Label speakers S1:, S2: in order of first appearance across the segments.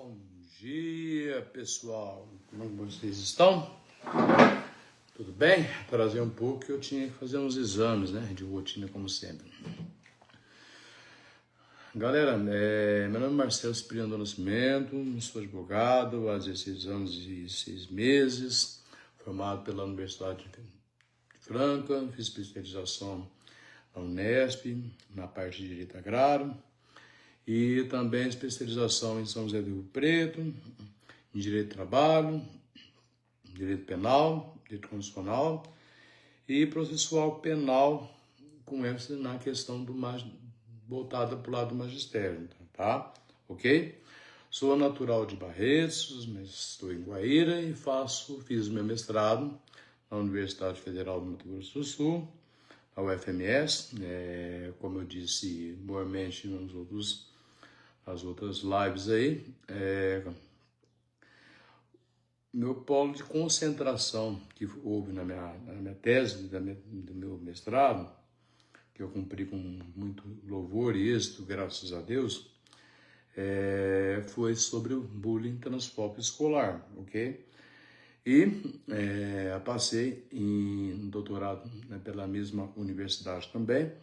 S1: Bom dia, pessoal. Como vocês estão? Tudo bem? Trazer um pouco que eu tinha que fazer uns exames, né? De rotina, como sempre. Galera, meu nome é Marcelo Cipriano do Nascimento, sou advogado há 16 anos e 6 meses, formado pela Universidade de Franca, fiz especialização na Unesp, na parte de Direito Agrário, e também especialização em São José do Rio Preto, em Direito do Trabalho, Direito Penal, Direito Constitucional e Processual Penal, com ênfase na questão voltada para o lado do magistério, tá? Ok? Sou natural de Barretos, mas estou em Guaíra e fiz meu mestrado na Universidade Federal do Mato Grosso do Sul, a UFMS, como eu disse mormente nas outras lives aí, meu polo de concentração que houve na minha tese, do meu mestrado, que eu cumpri com muito louvor e êxito, graças a Deus, foi sobre o bullying transfóbico escolar, ok? E passei em doutorado, né, pela mesma universidade também,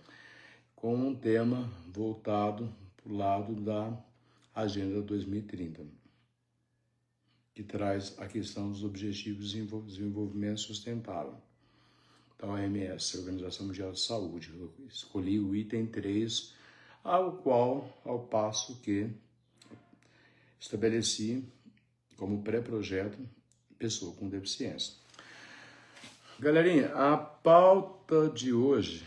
S1: com um tema voltado para o lado da Agenda 2030, que traz a questão dos Objetivos de Desenvolvimento Sustentável, da OMS, Organização Mundial de Saúde. Eu escolhi o item 3, ao passo que estabeleci como pré-projeto pessoa com deficiência. Galerinha, a pauta de hoje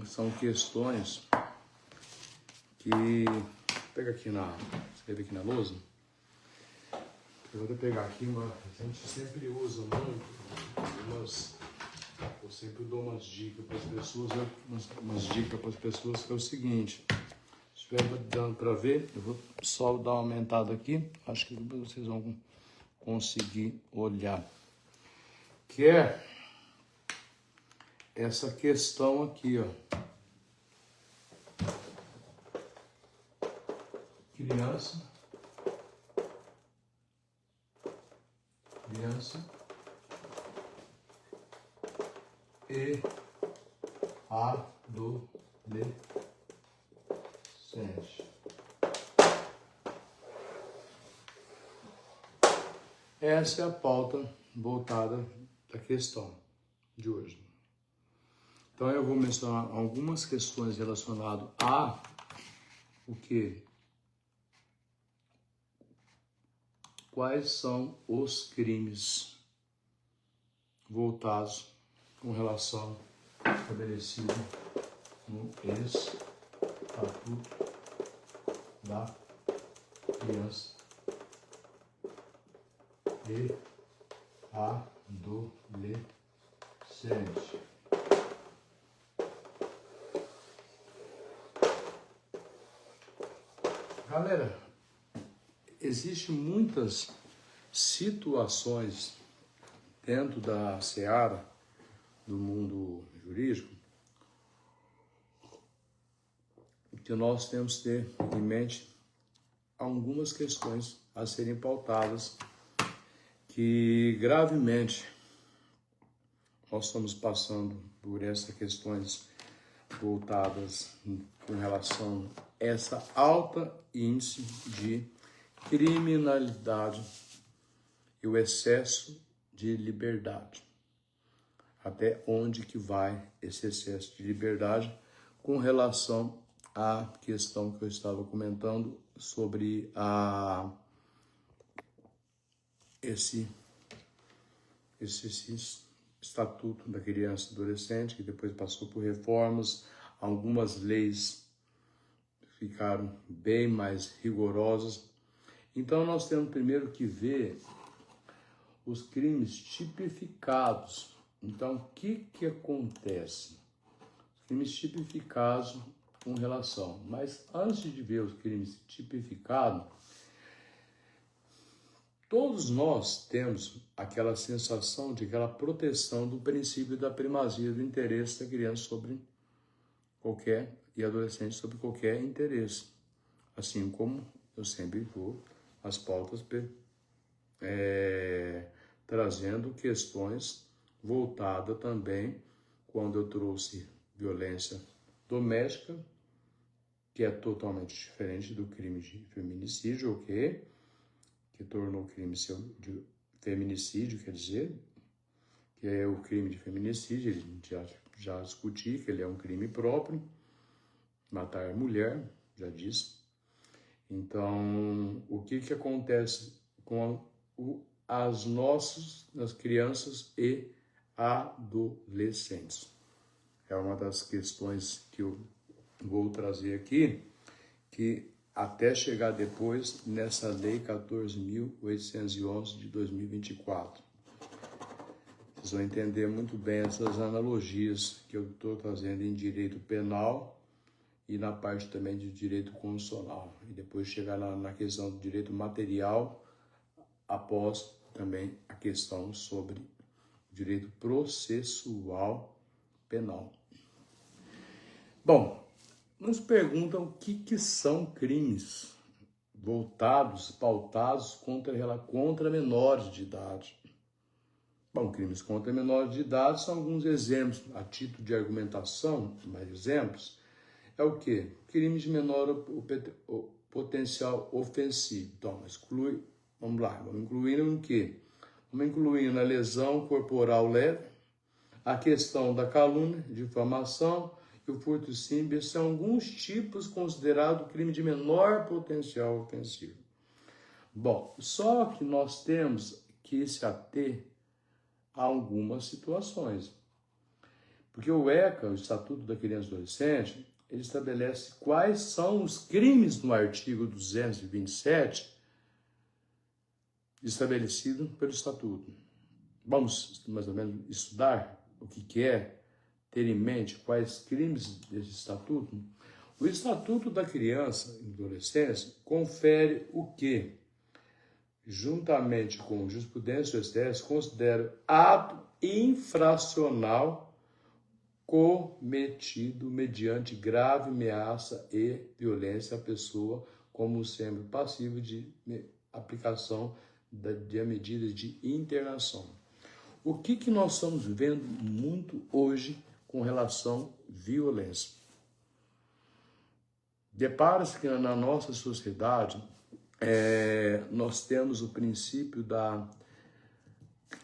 S1: são questões que... escrever aqui na lousa. Eu vou pegar aqui a gente sempre usa muito eu sempre dou umas dicas para as pessoas, que é o seguinte, se estiver dando para ver, eu vou só dar uma aumentada aqui, acho que vocês vão conseguir olhar, que é essa questão aqui, ó. Criança e adolescente. Essa é a pauta voltada da questão de hoje. Então eu vou mencionar algumas questões relacionadas a o que? Quais são os crimes voltados com relação estabelecido no Estatuto da Criança e Adolescente. Galera, existem muitas situações dentro da seara do mundo jurídico que nós temos que ter em mente algumas questões a serem pautadas que gravemente nós estamos passando por essas questões voltadas com relação a essa alta índice de criminalidade e o excesso de liberdade. Até onde que vai esse excesso de liberdade com relação à questão que eu estava comentando sobre esse Estatuto da Criança e Adolescente, que depois passou por reformas, algumas leis ficaram bem mais rigorosas. Então nós temos primeiro que ver os crimes tipificados. Então, o que acontece? Os crimes tipificados com relação. Mas antes de ver os crimes tipificados, todos nós temos aquela sensação de aquela proteção do princípio da primazia do interesse da criança sobre qualquer e adolescente sobre qualquer interesse, assim como eu sempre vou às pautas trazendo questões voltadas também, quando eu trouxe violência doméstica, que é totalmente diferente do crime de feminicídio, ok? Que tornou o crime de feminicídio, quer dizer, que é o crime de feminicídio, ele já discuti que ele é um crime próprio, matar a mulher, já disse. Então, o que acontece com as crianças e adolescentes? É uma das questões que eu vou trazer aqui, que até chegar depois nessa Lei 14.811 de 2024. Vocês vão entender muito bem essas analogias que eu estou trazendo em direito penal e na parte também de direito constitucional. E depois chegar na questão do direito material, após também a questão sobre direito processual penal. Bom, nos perguntam o que são crimes pautados contra menores de idade. Bom, crimes contra menores de idade são alguns exemplos, a título de argumentação, mais exemplos, é o quê? Crimes de menor potencial ofensivo. Então, vamos incluindo o quê? Vamos incluindo a lesão corporal leve, a questão da calúnia, difamação e o furto simples, são alguns tipos considerados crime de menor potencial ofensivo. Bom, só que nós temos que se ater a algumas situações. Porque o ECA, o Estatuto da Criança e Adolescente, ele estabelece quais são os crimes no artigo 227 estabelecido pelo Estatuto. Vamos, mais ou menos, estudar o que é, ter em mente quais crimes desse Estatuto. O Estatuto da Criança e Adolescência confere o que, juntamente com jurisprudência do STF, considera ato infracional cometido mediante grave ameaça e violência à pessoa, como sendo passivo de aplicação de medidas de internação. O que nós estamos vendo muito hoje com relação à violência? Depara-se que na nossa sociedade nós temos o princípio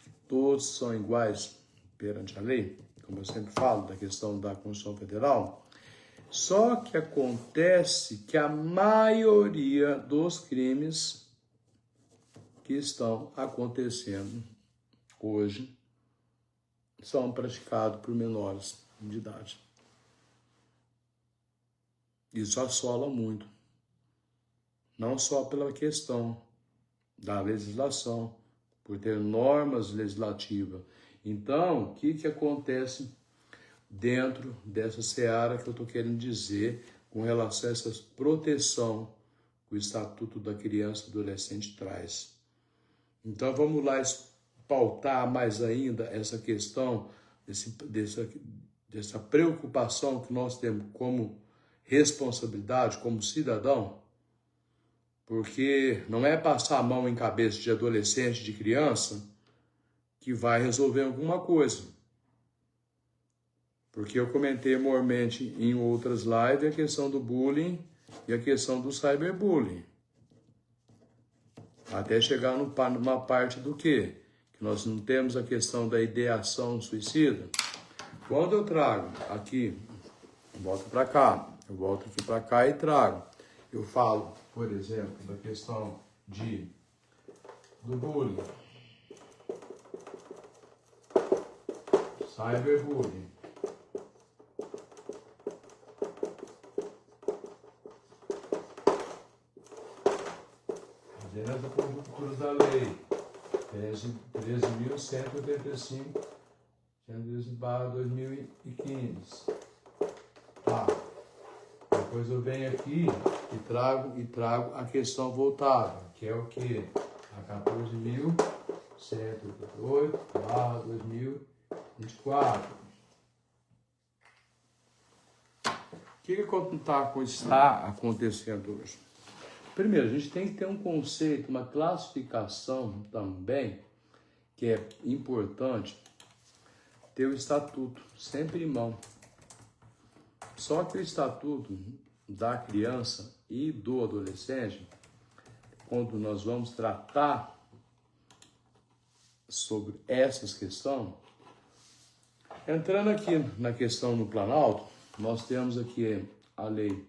S1: que todos são iguais perante a lei, como eu sempre falo, da questão da Constituição Federal. Só que acontece que a maioria dos crimes que estão acontecendo hoje são praticados por menores de idade. Isso assola muito. Não só pela questão da legislação, por ter normas legislativas. Então, o que acontece dentro dessa seara que eu estou querendo dizer com relação a essa proteção que o Estatuto da Criança e Adolescente traz? Então, vamos lá pautar mais ainda essa questão, dessa preocupação que nós temos como responsabilidade, como cidadão, porque não é passar a mão em cabeça de adolescente, de criança, que vai resolver alguma coisa. Porque eu comentei mormente em outras lives a questão do bullying e a questão do cyberbullying. Até chegar numa parte do quê? Que nós não temos a questão da ideação suicida. Quando eu trago aqui, eu volto aqui para cá e trago. Eu falo, por exemplo, da questão do bullying, cyberbullying. Dentro do curso da lei 13.185, 2015. Tá. Depois eu venho aqui e trago a questão voltada, que é o quê? A 14.188/2024. O que está acontecendo hoje? Primeiro, a gente tem que ter um conceito, uma classificação também, que é importante, ter o estatuto sempre em mão. Só que o estatuto da criança e do adolescente, quando nós vamos tratar sobre essas questões, entrando aqui na questão no Planalto, nós temos aqui a lei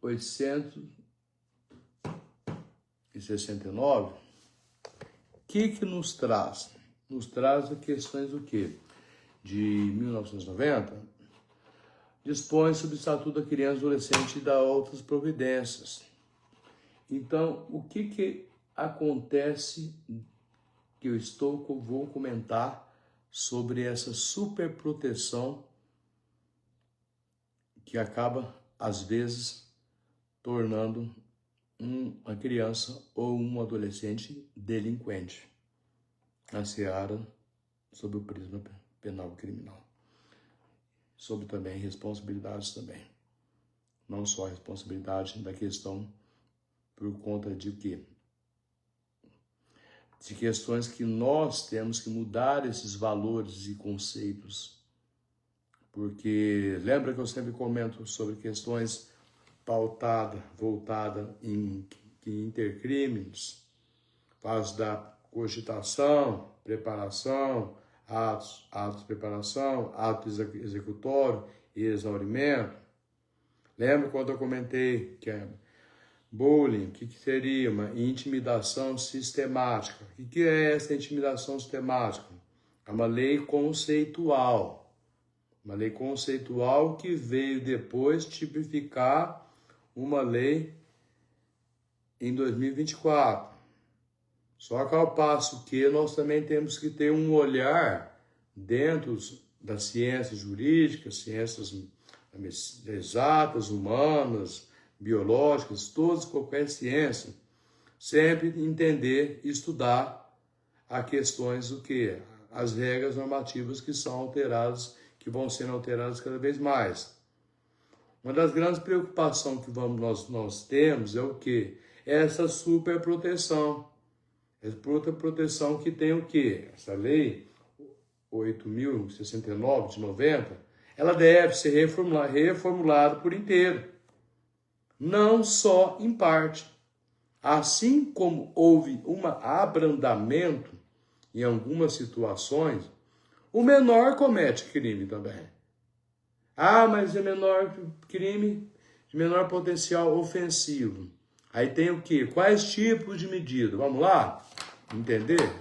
S1: 869, que nos traz? Nos traz as questões do quê? De 1990, dispõe sobre o Estatuto da Criança e Adolescente e dá outras providências. Então, o que acontece que vou comentar sobre essa superproteção que acaba, às vezes, tornando uma criança ou um adolescente delinquente na seara sob o prisma penal criminal. Sobre também responsabilidades também. Não só a responsabilidade da questão por conta de quê? De questões que nós temos que mudar esses valores e conceitos. Porque lembra que eu sempre comento sobre questões voltada em intercrimes, fase da cogitação, preparação, atos de preparação, ato executório e exaurimento. Lembra quando eu comentei que é bullying, o que seria uma intimidação sistemática? O que é essa intimidação sistemática? É uma lei conceitual. Uma lei conceitual que veio depois tipificar uma lei em 2024. Só que ao passo que nós também temos que ter um olhar dentro das ciências jurídicas, ciências exatas, humanas, biológicas, todas, qualquer ciência, sempre entender e estudar as questões do que? As regras normativas que são alteradas, que vão sendo alteradas cada vez mais. Uma das grandes preocupações que nós temos é o quê? Essa superproteção. Essa proteção que tem o quê? Essa lei 8.069 de 90, ela deve ser reformulada por inteiro. Não só em parte. Assim como houve um abrandamento em algumas situações, o menor comete crime também. Ah, mas é menor crime, de menor potencial ofensivo. Aí tem o quê? Quais tipos de medida? Vamos lá? Entender?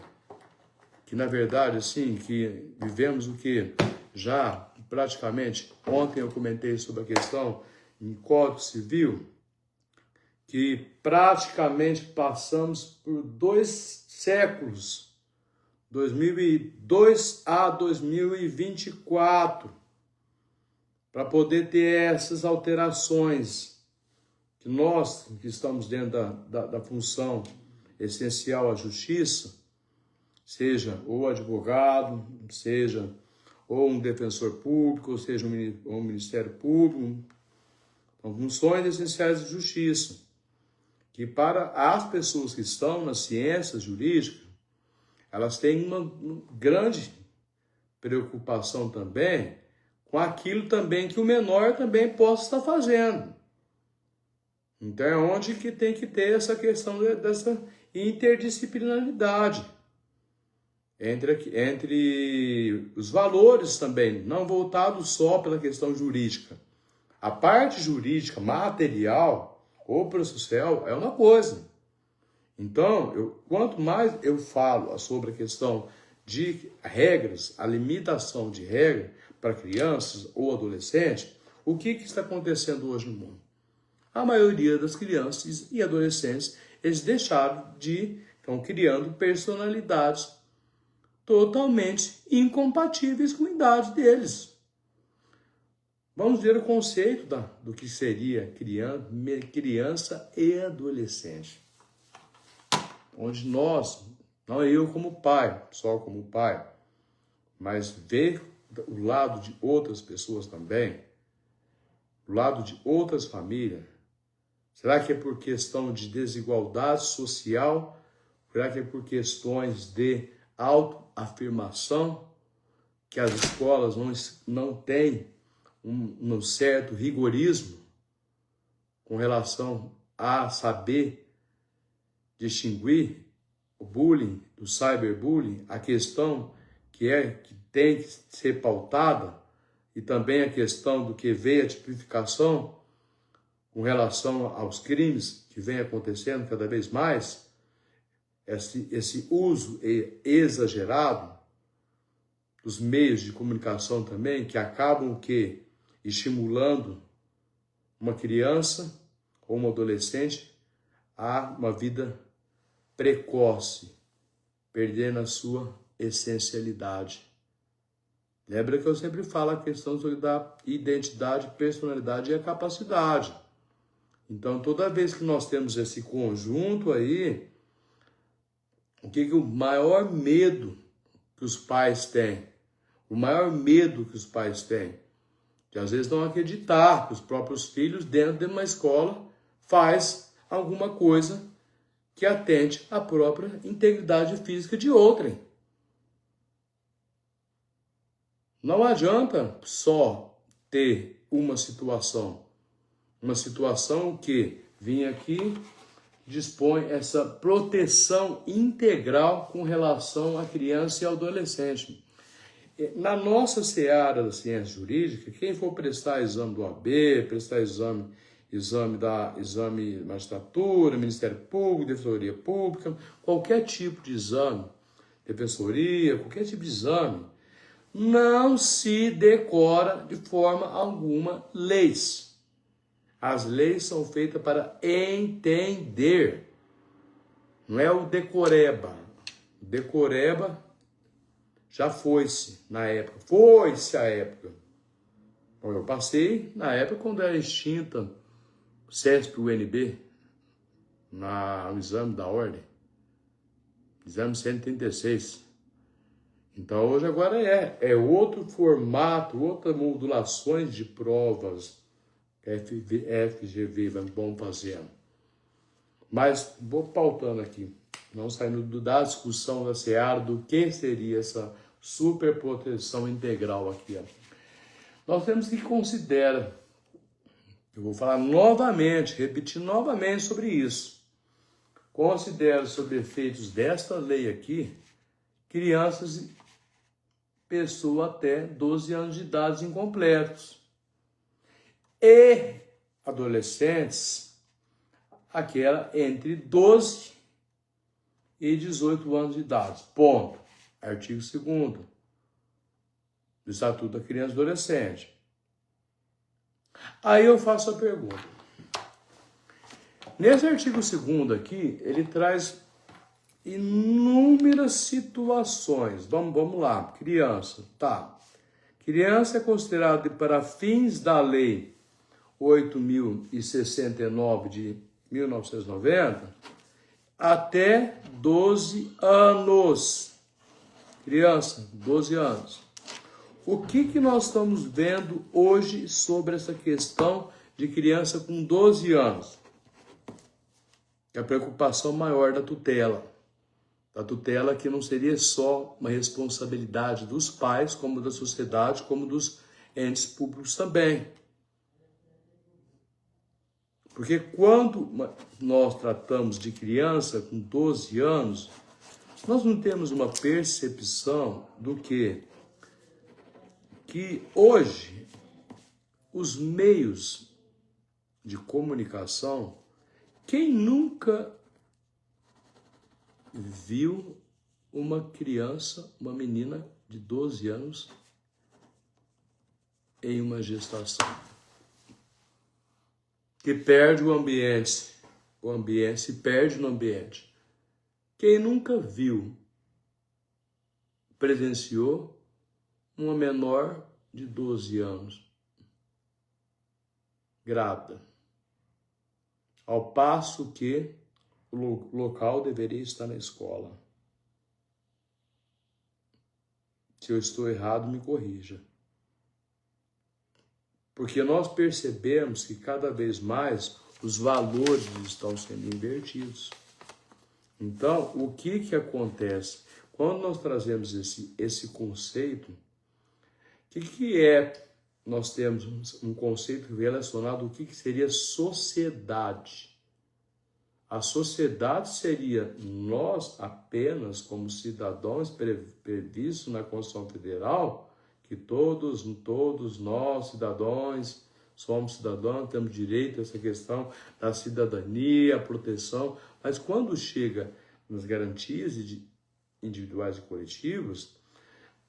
S1: Que na verdade, assim, que vivemos o que já praticamente, ontem eu comentei sobre a questão em Código Civil, que praticamente passamos por 2 séculos, 2002 a 2024, para poder ter essas alterações, que nós, que estamos dentro da função essencial à justiça, seja ou advogado, seja ou um defensor público, ou seja um Ministério Público, são funções essenciais de justiça, que para as pessoas que estão nas ciências jurídicas, elas têm uma grande preocupação também com aquilo também que o menor também possa estar fazendo. Então é onde que tem que ter essa questão dessa interdisciplinaridade entre os valores também, não voltados só pela questão jurídica. A parte jurídica, material ou processual é uma coisa. Então, quanto mais eu falo sobre a questão de regras, a limitação de regra para crianças ou adolescentes, o que está acontecendo hoje no mundo? A maioria das crianças e adolescentes, eles estão criando personalidades totalmente incompatíveis com a idade deles. Vamos ver o conceito do que seria criança e adolescente. Onde nós, não eu como pai, só como pai, mas ver o lado de outras pessoas também, do lado de outras famílias? Será que é por questão de desigualdade social? Será que é por questões de autoafirmação que as escolas não têm um certo rigorismo com relação a saber distinguir o bullying do cyberbullying, a questão que tem que ser pautada e também a questão do que veio a tipificação com relação aos crimes que vem acontecendo cada vez mais, esse uso exagerado dos meios de comunicação também, que acabam o quê? Estimulando uma criança ou um adolescente a uma vida precoce, perdendo a sua essencialidade. Lembra que eu sempre falo a questão da identidade, personalidade e a capacidade. Então, toda vez que nós temos esse conjunto aí, o que o maior medo que os pais têm? O maior medo que os pais têm de às vezes não acreditar que os próprios filhos dentro de uma escola faz alguma coisa que atente à própria integridade física de outrem. Não adianta só ter uma situação que vinha aqui, dispõe essa proteção integral com relação à criança e ao adolescente. Na nossa seara da ciência jurídica, quem for prestar exame do OAB, prestar exame de magistratura, Ministério Público, Defensoria Pública, qualquer tipo de exame, defensoria, qualquer tipo de exame, não se decora de forma alguma leis. As leis são feitas para entender. Não é o decoreba. O decoreba já foi-se na época. Foi-se a época. Bom, eu passei na época quando era extinta o CESP e o UNB, no exame da ordem. Exame 136. Então hoje agora é outro formato, outras modulações de provas FGV vão fazendo. Mas vou pautando aqui, não saindo da discussão da seara do que seria essa superproteção integral aqui. Nós temos que considerar, eu vou falar novamente, repetir novamente sobre isso. Considero sobre efeitos desta lei aqui, crianças e pessoas até 12 anos de idade incompletos. E adolescentes, aquela entre 12 e 18 anos de idade. Ponto. Artigo 2º do Estatuto da Criança e Adolescente. Aí eu faço a pergunta. Nesse artigo 2º aqui, ele traz inúmeras situações. Vamos lá. Criança, tá. Criança é considerada para fins da lei 8.069 de 1990 até 12 anos. Criança, 12 anos. O que nós estamos vendo hoje sobre essa questão de criança com 12 anos? É a preocupação maior da tutela. Da tutela que não seria só uma responsabilidade dos pais, como da sociedade, como dos entes públicos também. Porque quando nós tratamos de criança com 12 anos, nós não temos uma percepção do que hoje os meios de comunicação, quem nunca viu uma criança, uma menina de 12 anos em uma gestação? Que perde o ambiente se perde no ambiente. Quem nunca viu, presenciou uma menor de 12 anos grávida, ao passo que o local deveria estar na escola. Se eu estou errado, me corrija. Porque nós percebemos que cada vez mais os valores estão sendo invertidos. Então, o que acontece? Quando nós trazemos esse conceito, o que é? Nós temos um conceito relacionado ao que seria sociedade. A sociedade seria nós apenas, como cidadãos previstos na Constituição Federal, que todos nós, cidadãos, somos cidadãos, temos direito a essa questão da cidadania, proteção, mas quando chega nas garantias individuais e coletivas,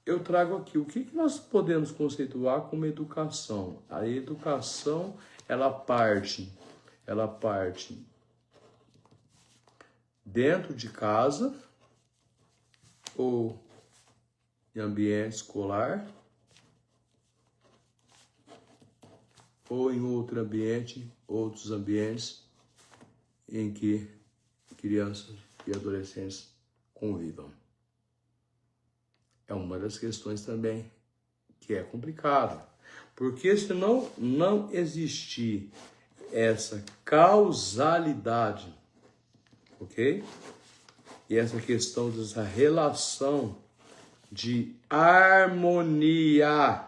S1: eu trago aqui o que nós podemos conceituar como educação. A educação, ela parte dentro de casa ou em ambiente escolar ou em outro ambiente, outros ambientes em que crianças e adolescentes convivam. É uma das questões também que é complicada, porque se não existir essa causalidade, ok? E essa questão dessa relação de harmonia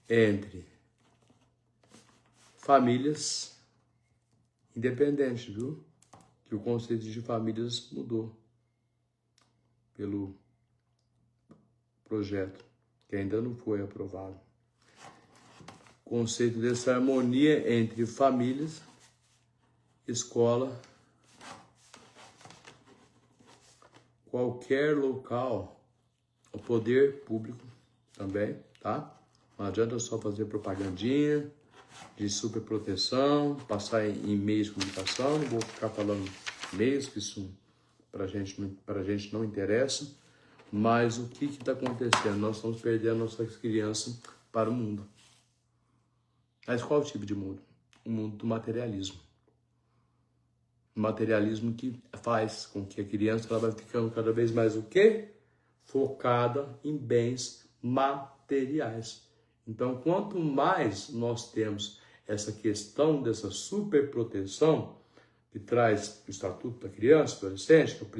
S1: entre famílias independentes, viu? Que o conceito de famílias mudou pelo projeto, que ainda não foi aprovado. O conceito dessa harmonia entre famílias, escola, qualquer local, o poder público também, tá? Não adianta só fazer propagandinha de superproteção, passar em meios de comunicação, não vou ficar falando meios, que isso pra gente não interessa, mas o que está acontecendo? Nós estamos perdendo nossas crianças para o mundo. Mas qual tipo de mundo? O mundo do materialismo. O materialismo que faz com que a criança ela vai ficando cada vez mais o quê? Focada em bens materiais. Então, quanto mais nós temos essa questão dessa superproteção, que traz o Estatuto da Criança e do Adolescente, que é o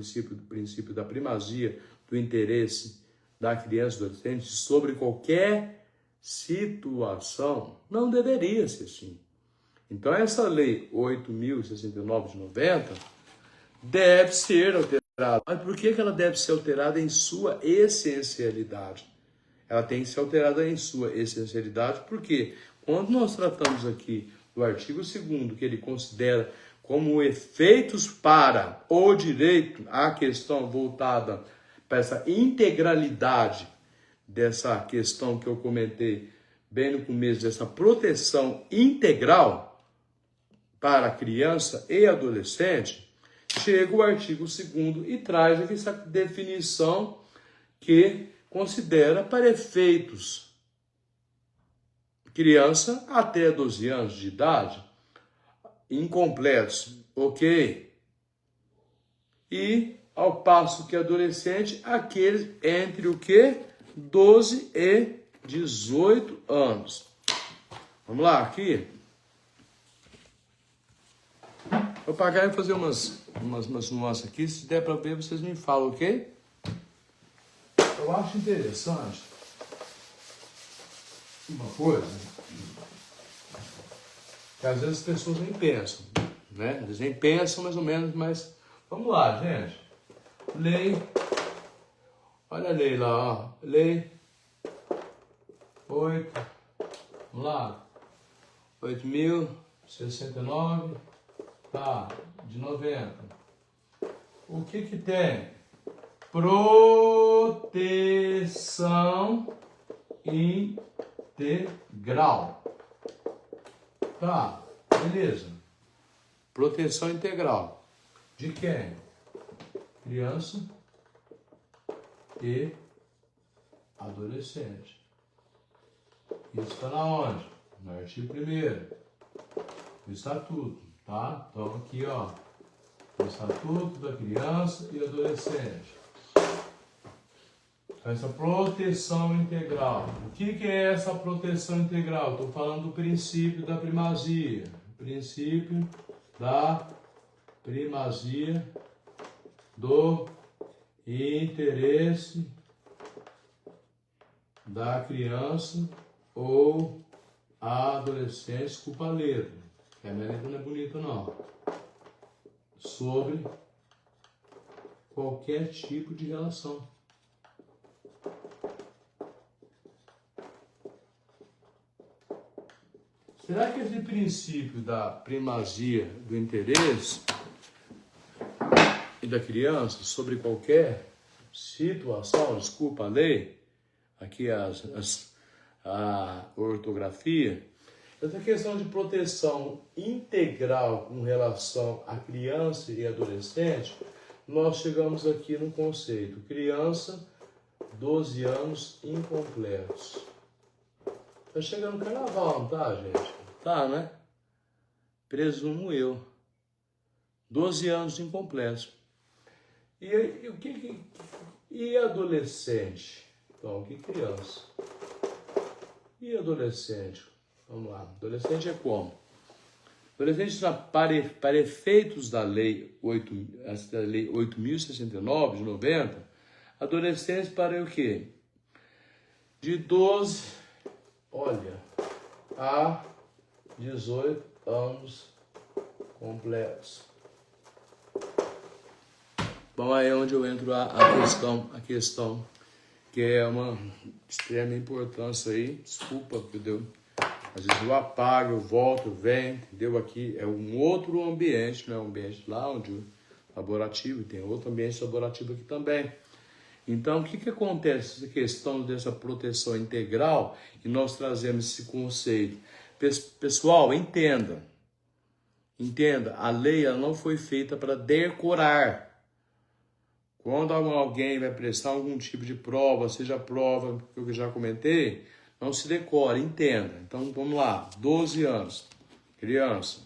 S1: princípio da primazia do interesse da criança e do adolescente sobre qualquer situação, não deveria ser assim. Então, essa lei 8.069 de 90 deve ser alterada. Mas por que ela deve ser alterada em sua essencialidade? Ela tem que ser alterada em sua essencialidade, porque quando nós tratamos aqui do artigo 2º, que ele considera como efeitos para o direito, a questão voltada para essa integralidade dessa questão que eu comentei bem no começo, dessa proteção integral para a criança e adolescente, chega o artigo 2º e traz aqui essa definição que considera para efeitos criança até 12 anos de idade, incompletos, ok? E ao passo que adolescente, aqueles entre o que? 12 e 18 anos. Vamos lá, aqui. Vou pagar e fazer umas nuances aqui. Se der para ver, vocês me falam, ok? Eu acho interessante uma coisa que às vezes as pessoas nem pensam, né? Eles nem pensam mais ou menos, mas vamos lá, gente. Lei, olha a lei lá, ó. Lei 8, vamos lá, 8.069, tá, de 90. O que tem? Proteção integral. Tá, beleza. Proteção integral. De quem? Criança e adolescente. Isso está na onde? No artigo 1º do Estatuto, tá? Então aqui, ó, o Estatuto da Criança e Adolescente. Essa proteção integral. O que é essa proteção integral? Estou falando do princípio da primazia. Princípio da primazia do interesse da criança ou adolescente, desculpa a letra, que a minha letra não é bonita não, sobre qualquer tipo de relação. Será que esse princípio da primazia do interesse e da criança sobre qualquer situação, desculpa a lei, aqui a ortografia, essa questão de proteção integral com relação à criança e adolescente, nós chegamos aqui no conceito criança, 12 anos incompletos. Tá chegando o carnaval, não tá, gente? Tá, né? Presumo eu. 12 anos incompletos. E adolescente? Então, que criança? E adolescente? Vamos lá. Adolescente é como? Adolescente, para efeitos da lei 8.069 de 90, adolescente para o quê? De 12, olha, a 18 anos completos. Bom, aí é onde eu entro a questão que é uma extrema importância aí. Desculpa, entendeu? Às vezes eu apago, eu volto, venho, entendeu? Aqui é um outro ambiente, não é um ambiente lá onde laborativo, tem outro ambiente laborativo aqui também. Então, o que acontece essa questão dessa proteção integral e nós trazemos esse conceito? Pessoal, entenda, a lei ela não foi feita para decorar. Quando alguém vai prestar algum tipo de prova, seja prova que eu já comentei, não se decora, entenda. Então, vamos lá, 12 anos, criança,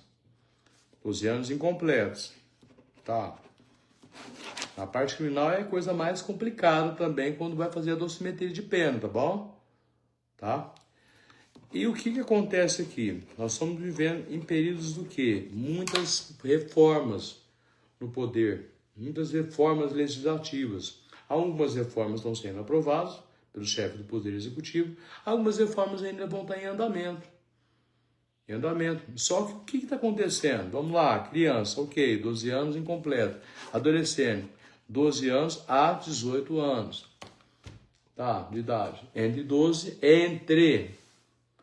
S1: 12 anos incompletos, tá? A parte criminal é a coisa mais complicada também quando vai fazer a dosimetria de pena, tá bom? Tá? E o que acontece aqui? Nós estamos vivendo em períodos do quê? Muitas reformas no poder, muitas reformas legislativas. Algumas reformas estão sendo aprovadas pelo chefe do Poder Executivo, algumas reformas ainda vão estar em andamento. Só que o que está acontecendo? Vamos lá, criança, ok, 12 anos incompleto. Adolescente, 12 anos a 18 anos. Tá, de idade.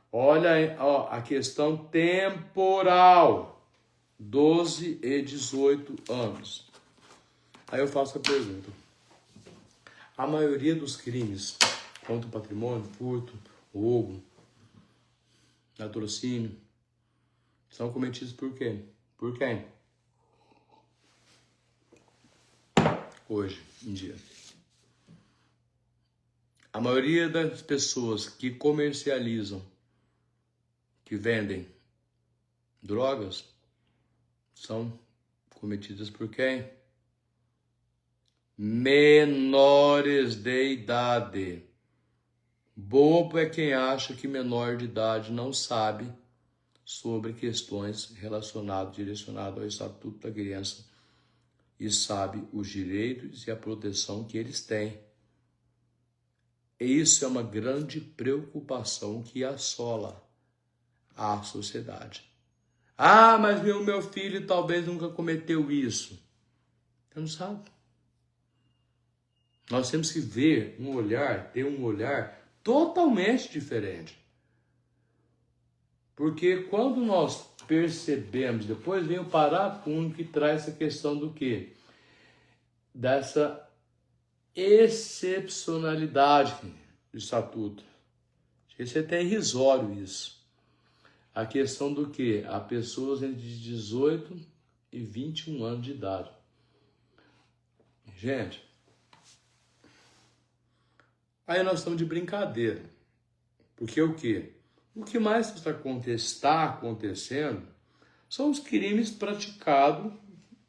S1: Olha ó, a questão temporal. 12 e 18 anos. Aí eu faço a pergunta. A maioria dos crimes contra o patrimônio, furto, roubo, latrocínio, são cometidos por quem? Por quem? Hoje em dia. A maioria das pessoas que comercializam, que vendem drogas, são cometidas por quem? Menores de idade. Bobo é quem acha que menor de idade não sabe sobre questões relacionadas, direcionadas ao Estatuto da Criança e sabe os direitos e a proteção que eles têm. E isso é uma grande preocupação que assola a sociedade. Ah, mas meu filho talvez nunca cometeu isso. Você não sabe. Nós temos que ter um olhar totalmente diferente. Porque quando nós percebemos, depois vem o parágrafo único que traz essa questão do quê? Dessa excepcionalidade do estatuto. Isso é até irrisório isso. A questão do quê? Há pessoas entre 18 e 21 anos de idade. Gente, aí nós estamos de brincadeira. Porque o quê? O que mais está acontecendo são os crimes praticados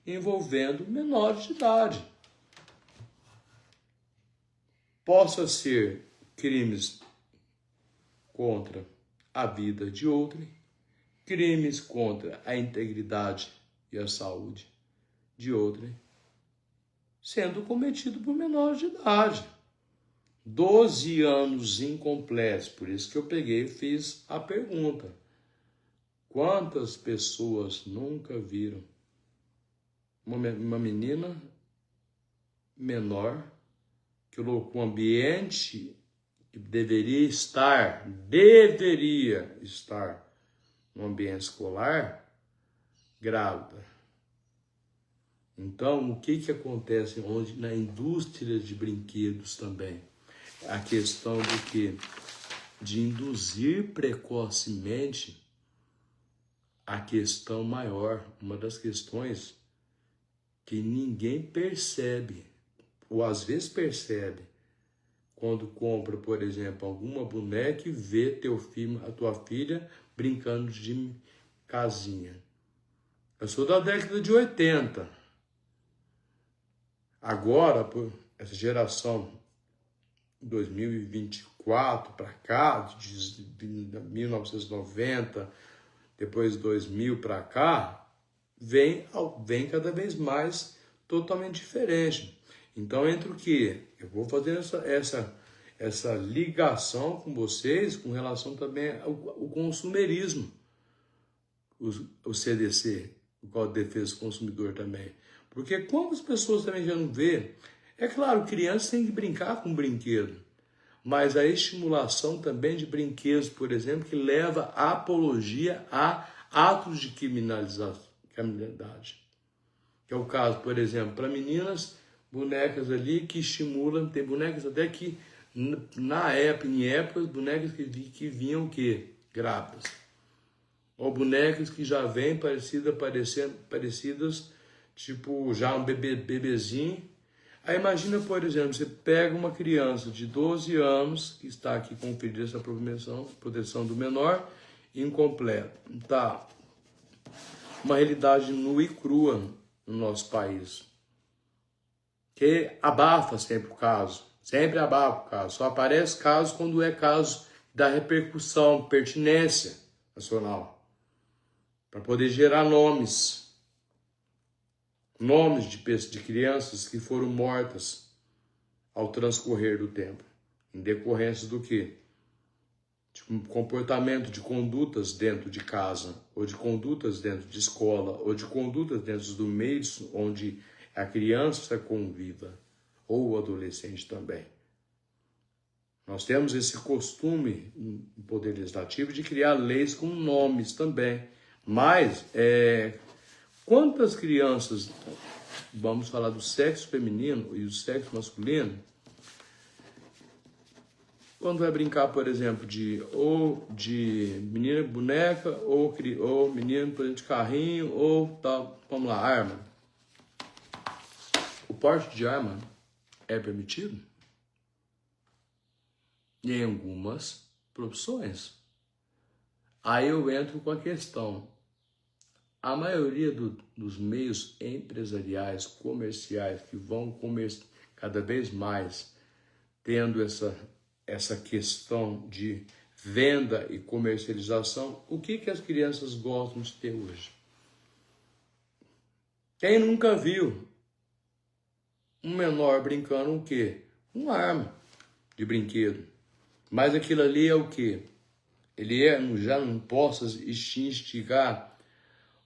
S1: envolvendo menores de idade. possa ser crimes contra a vida de outrem, crimes contra a integridade e a saúde de outrem, sendo cometido por menores de idade. 12 anos incompletos, por isso que eu peguei e fiz a pergunta. Quantas pessoas nunca viram uma menina menor que o ambiente que deveria estar no ambiente escolar, grávida? Então, o que acontece onde na indústria de brinquedos também? A questão de induzir precocemente a questão maior, uma das questões que ninguém percebe, ou às vezes percebe, quando compra, por exemplo, alguma boneca e vê a tua filha brincando de casinha. Eu sou da década de 80. Agora, por essa geração 2024 para cá, de 1990, depois 2000 para cá, vem cada vez mais totalmente diferente. Então, entre o que? Eu vou fazer essa ligação com vocês com relação também ao consumerismo, o CDC, o Código de Defesa do Consumidor também. Porque quantas pessoas também já não vê? É claro, crianças têm que brincar com brinquedo, mas a estimulação também de brinquedos, por exemplo, que leva à apologia a atos de criminalidade. Que é o caso, por exemplo, para meninas, bonecas ali que estimulam, tem bonecas até que, em épocas, bonecas que vinham o quê? Grávidas. Ou bonecas que já vêm parecidas, tipo já um bebezinho. Aí imagina, por exemplo, você pega uma criança de 12 anos que está aqui conferindo essa proteção do menor incompleta. Tá uma realidade nua e crua no nosso país, que abafa sempre o caso, só aparece caso quando é caso da repercussão, pertinência nacional, para poder gerar nomes de crianças que foram mortas ao transcorrer do tempo, em decorrência do quê? De um comportamento, de condutas dentro de casa, ou de condutas dentro de escola, ou de condutas dentro do meio onde a criança conviva, ou o adolescente também. Nós temos esse costume no Poder Legislativo de criar leis com nomes também, mas quantas crianças, vamos falar do sexo feminino e do sexo masculino, quando vai brincar, por exemplo, de menina boneca, ou menino, por exemplo, de carrinho, ou tal, vamos lá, arma. O porte de arma é permitido em algumas profissões. Aí eu entro com a questão. A maioria dos meios empresariais, comerciais, que vão cada vez mais tendo essa questão de venda e comercialização, o que as crianças gostam de ter hoje? Quem nunca viu um menor brincando o quê? Uma arma de brinquedo. Mas aquilo ali é o quê? Ele já não possa instigar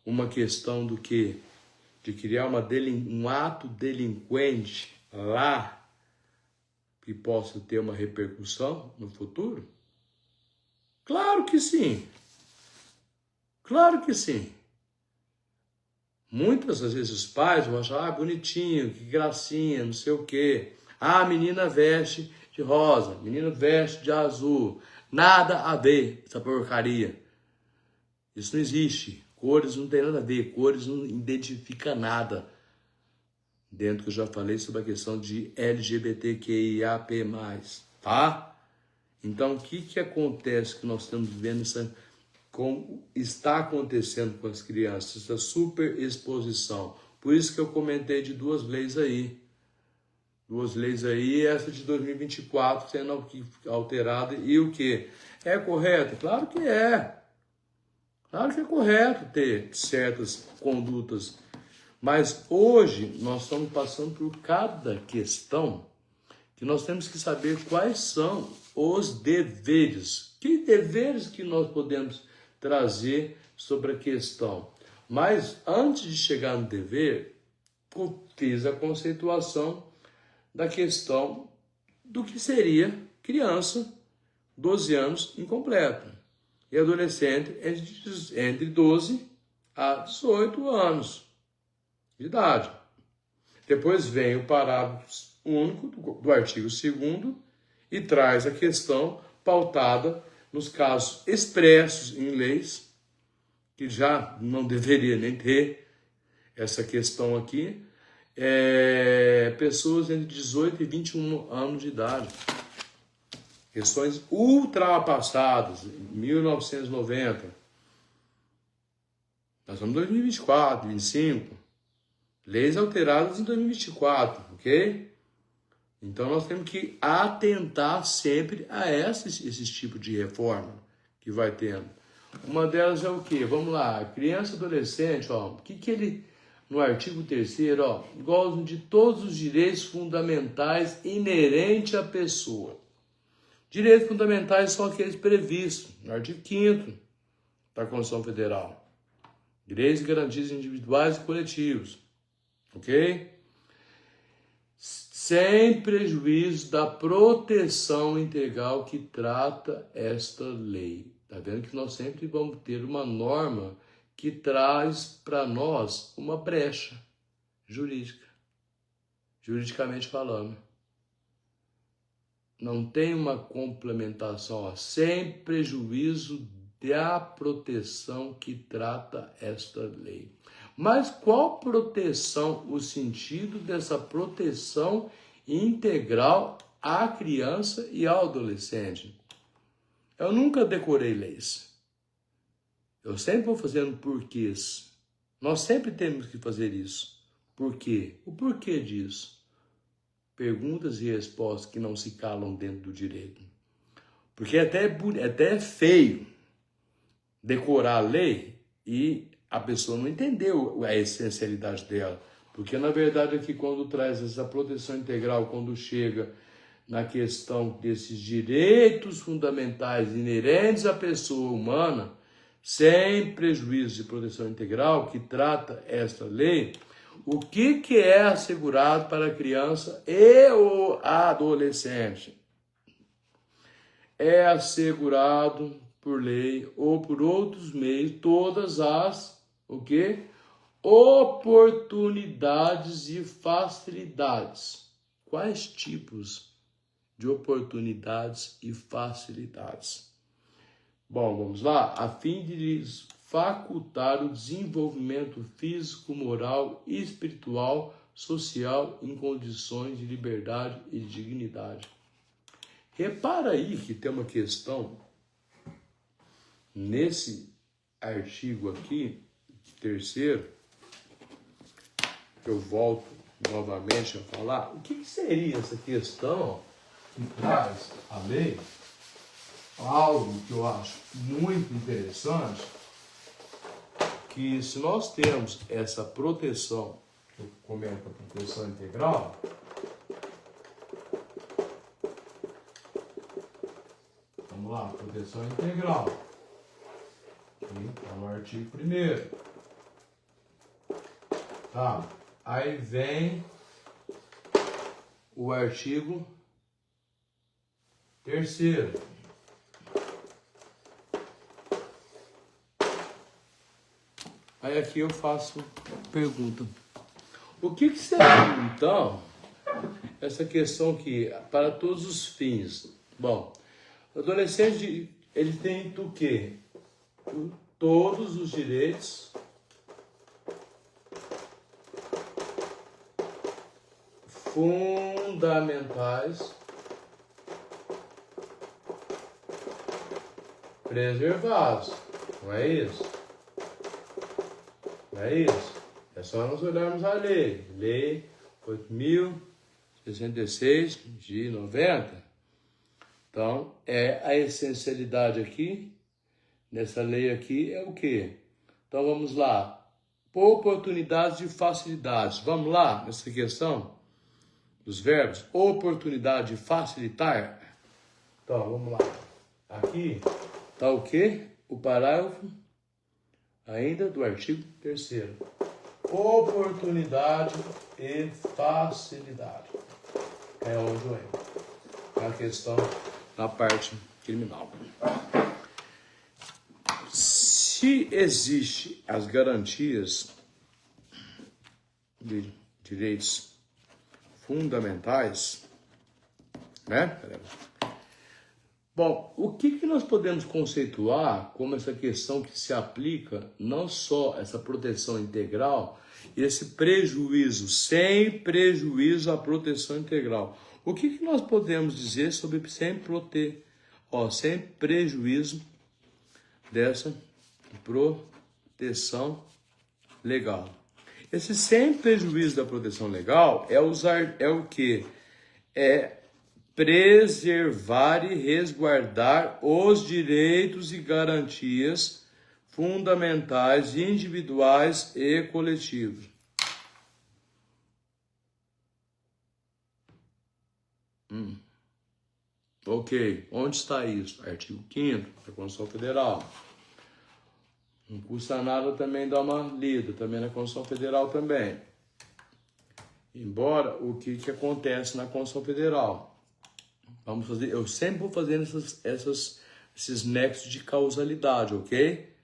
S1: uma questão do quê? De criar um ato delinquente lá que possa ter uma repercussão no futuro? Claro que sim. Claro que sim. Muitas das vezes os pais vão achar, bonitinho, que gracinha, não sei o quê. A menina veste de rosa, menino veste de azul. Nada a ver essa porcaria. Isso não existe. Cores não tem nada a ver. Cores não identificam nada. Dentro que eu já falei sobre a questão de LGBTQIAP+, tá? Então, o que acontece que nós estamos vivendo como está acontecendo com as crianças, essa superexposição? Por isso que eu comentei de duas leis aí. duas leis aí, essa de 2024 sendo alterada, e o que? É correto? Claro que é. Claro que é correto ter certas condutas, mas hoje nós estamos passando por cada questão que nós temos que saber quais são os deveres. Que deveres que nós podemos trazer sobre a questão? Mas antes de chegar no dever, eu fiz a conceituação da questão do que seria criança, 12 anos incompleta, e adolescente entre 12 a 18 anos de idade. Depois vem o parágrafo único do artigo 2º e traz a questão pautada nos casos expressos em leis, que já não deveria nem ter essa questão aqui, pessoas entre 18 e 21 anos de idade. Questões ultrapassadas, 1990. Nós estamos em 2024, 2025. Leis alteradas em 2024, ok? Então nós temos que atentar sempre a esses tipos de reforma que vai tendo. Uma delas é o quê? Vamos lá, criança e adolescente, ó, o que ele, no artigo 3º, ó, gozam de todos os direitos fundamentais inerentes à pessoa. Direitos fundamentais são aqueles previstos no artigo 5º da Constituição Federal. Direitos e garantias individuais e coletivos, ok? Sem prejuízo da proteção integral que trata esta lei. Está vendo que nós sempre vamos ter uma norma que traz para nós uma brecha jurídica, juridicamente falando. Não tem uma complementação, ó, sem prejuízo da proteção que trata esta lei. Mas qual proteção, o sentido dessa proteção integral à criança e ao adolescente? Eu nunca decorei leis. Eu sempre vou fazendo porquês. Nós sempre temos que fazer isso. Por quê? O porquê disso? Perguntas e respostas que não se calam dentro do direito. Porque até é feio decorar a lei e a pessoa não entendeu a essencialidade dela. Porque, na verdade, aqui quando traz essa proteção integral, quando chega na questão desses direitos fundamentais inerentes à pessoa humana, sem prejuízo de proteção integral, que trata esta lei, o que é assegurado para a criança e o adolescente? É assegurado por lei ou por outros meios todas as oportunidades e facilidades. Quais tipos de oportunidades e facilidades? Bom, vamos lá. A fim de lhes facultar o desenvolvimento físico, moral, espiritual, social em condições de liberdade e dignidade. Repara aí que tem uma questão nesse artigo aqui, 3º, que eu volto novamente a falar. O que seria essa questão que traz a lei? Algo que eu acho muito interessante, que se nós temos essa proteção, eu comento a proteção integral, vamos lá, proteção integral, está no artigo 1º, tá, aí vem o artigo 3º, aí aqui eu faço pergunta. O que será, então, essa questão que, para todos os fins? Bom, o adolescente, ele tem o quê? Todos os direitos fundamentais preservados. Não é isso? Não é isso? É só nós olharmos a lei. Lei 8.000, 66 de 90. Então, a essencialidade aqui, nessa lei aqui, é o quê? Então, vamos lá. Oportunidades e facilidades. Vamos lá, nessa questão dos verbos. Oportunidade de facilitar. Então, vamos lá. Aqui está o quê? O parágrafo ainda do artigo 3º. Oportunidade e facilidade. É onde eu entro. É a questão na parte criminal. Se existe as garantias de direitos fundamentais, né? Bom, o que nós podemos conceituar como essa questão que se aplica não só essa proteção integral e esse prejuízo, sem prejuízo à proteção integral? O que nós podemos dizer sobre sem prejuízo dessa proteção legal? Esse sem prejuízo da proteção legal é o quê? É preservar e resguardar os direitos e garantias fundamentais, individuais e coletivos. Ok, onde está isso? Artigo 5º da Constituição Federal. Não custa nada também dar uma lida, também na Constituição Federal também. Embora o que acontece na Constituição Federal? Vamos fazer, eu sempre vou fazendo esses nexos de causalidade, ok?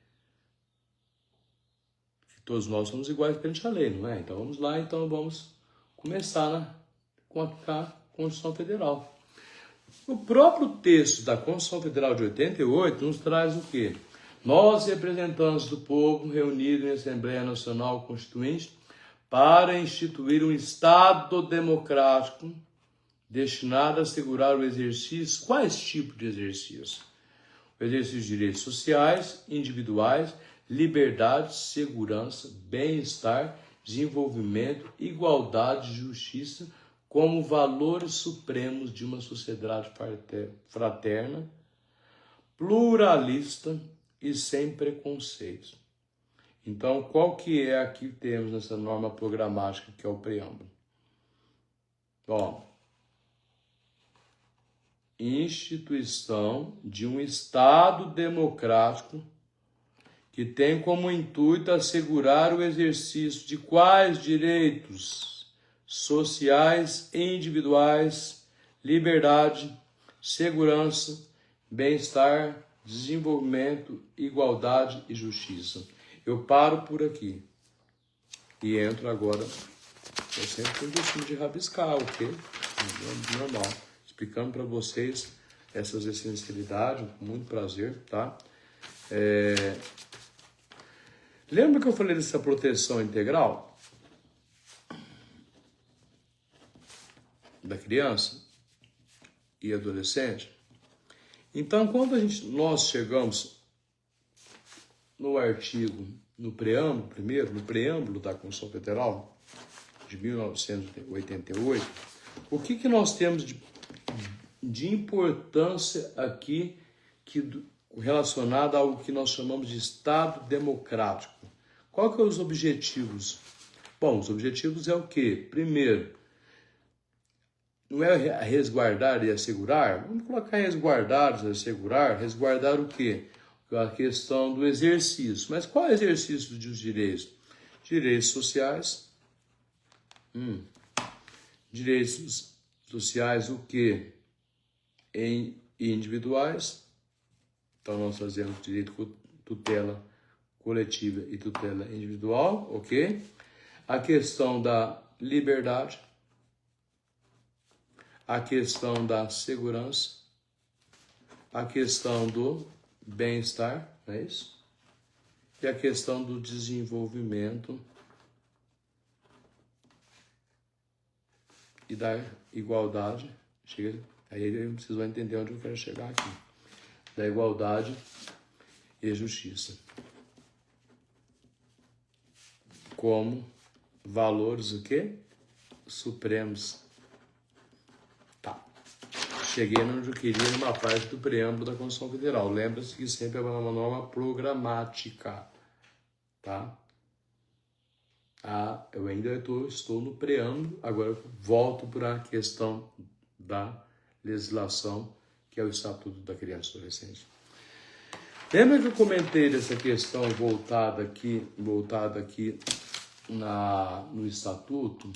S1: Todos nós somos iguais perante a lei, não é? Então vamos lá, vamos começar com a Constituição Federal. O próprio texto da Constituição Federal de 88 nos traz o quê? Nós, representantes do povo, reunidos em Assembleia Nacional Constituinte, para instituir um Estado democrático destinado a assegurar o exercício. Quais tipos de exercício? O exercício de direitos sociais, individuais, liberdade, segurança, bem-estar, desenvolvimento, igualdade e justiça como valores supremos de uma sociedade fraterna, pluralista e sem preconceitos. Então, qual que é aqui que temos nessa norma programática, que é o preâmbulo? Bom, instituição de um Estado democrático que tem como intuito assegurar o exercício de quais direitos sociais e individuais, liberdade, segurança, bem-estar, desenvolvimento, igualdade e justiça. Eu paro por aqui e entro agora. Eu sempre tenho o costume de rabiscar, ok? Normal. Explicando para vocês essas essencialidades, com muito prazer, tá? Lembra que eu falei dessa proteção integral da criança e adolescente? Então, quando nós chegamos no artigo, no preâmbulo da Constituição Federal de 1988, o que nós temos de importância aqui relacionada ao que nós chamamos de Estado democrático? Qual que são os objetivos? Bom, os objetivos é o quê? Primeiro, não é resguardar e assegurar? Vamos colocar resguardar e assegurar. Resguardar o quê? A questão do exercício. Mas qual é o exercício dos direitos? Direitos sociais. Direitos sociais o quê? Individuais. Então, nós fazemos direito tutela coletiva e tutela individual, ok? A questão da liberdade, a questão da segurança, a questão do bem-estar, não é isso? E a questão do desenvolvimento e da igualdade. Aí vocês vão entender onde eu quero chegar aqui. Da igualdade e justiça. Como valores o quê? Supremos cheguei onde eu queria numa parte do preâmbulo da Constituição Federal. Lembra-se que sempre é uma norma programática, tá? Eu ainda estou no preâmbulo, agora eu volto para a questão da legislação, que é o Estatuto da Criança e Adolescente. Lembra que eu comentei dessa questão voltada aqui no Estatuto,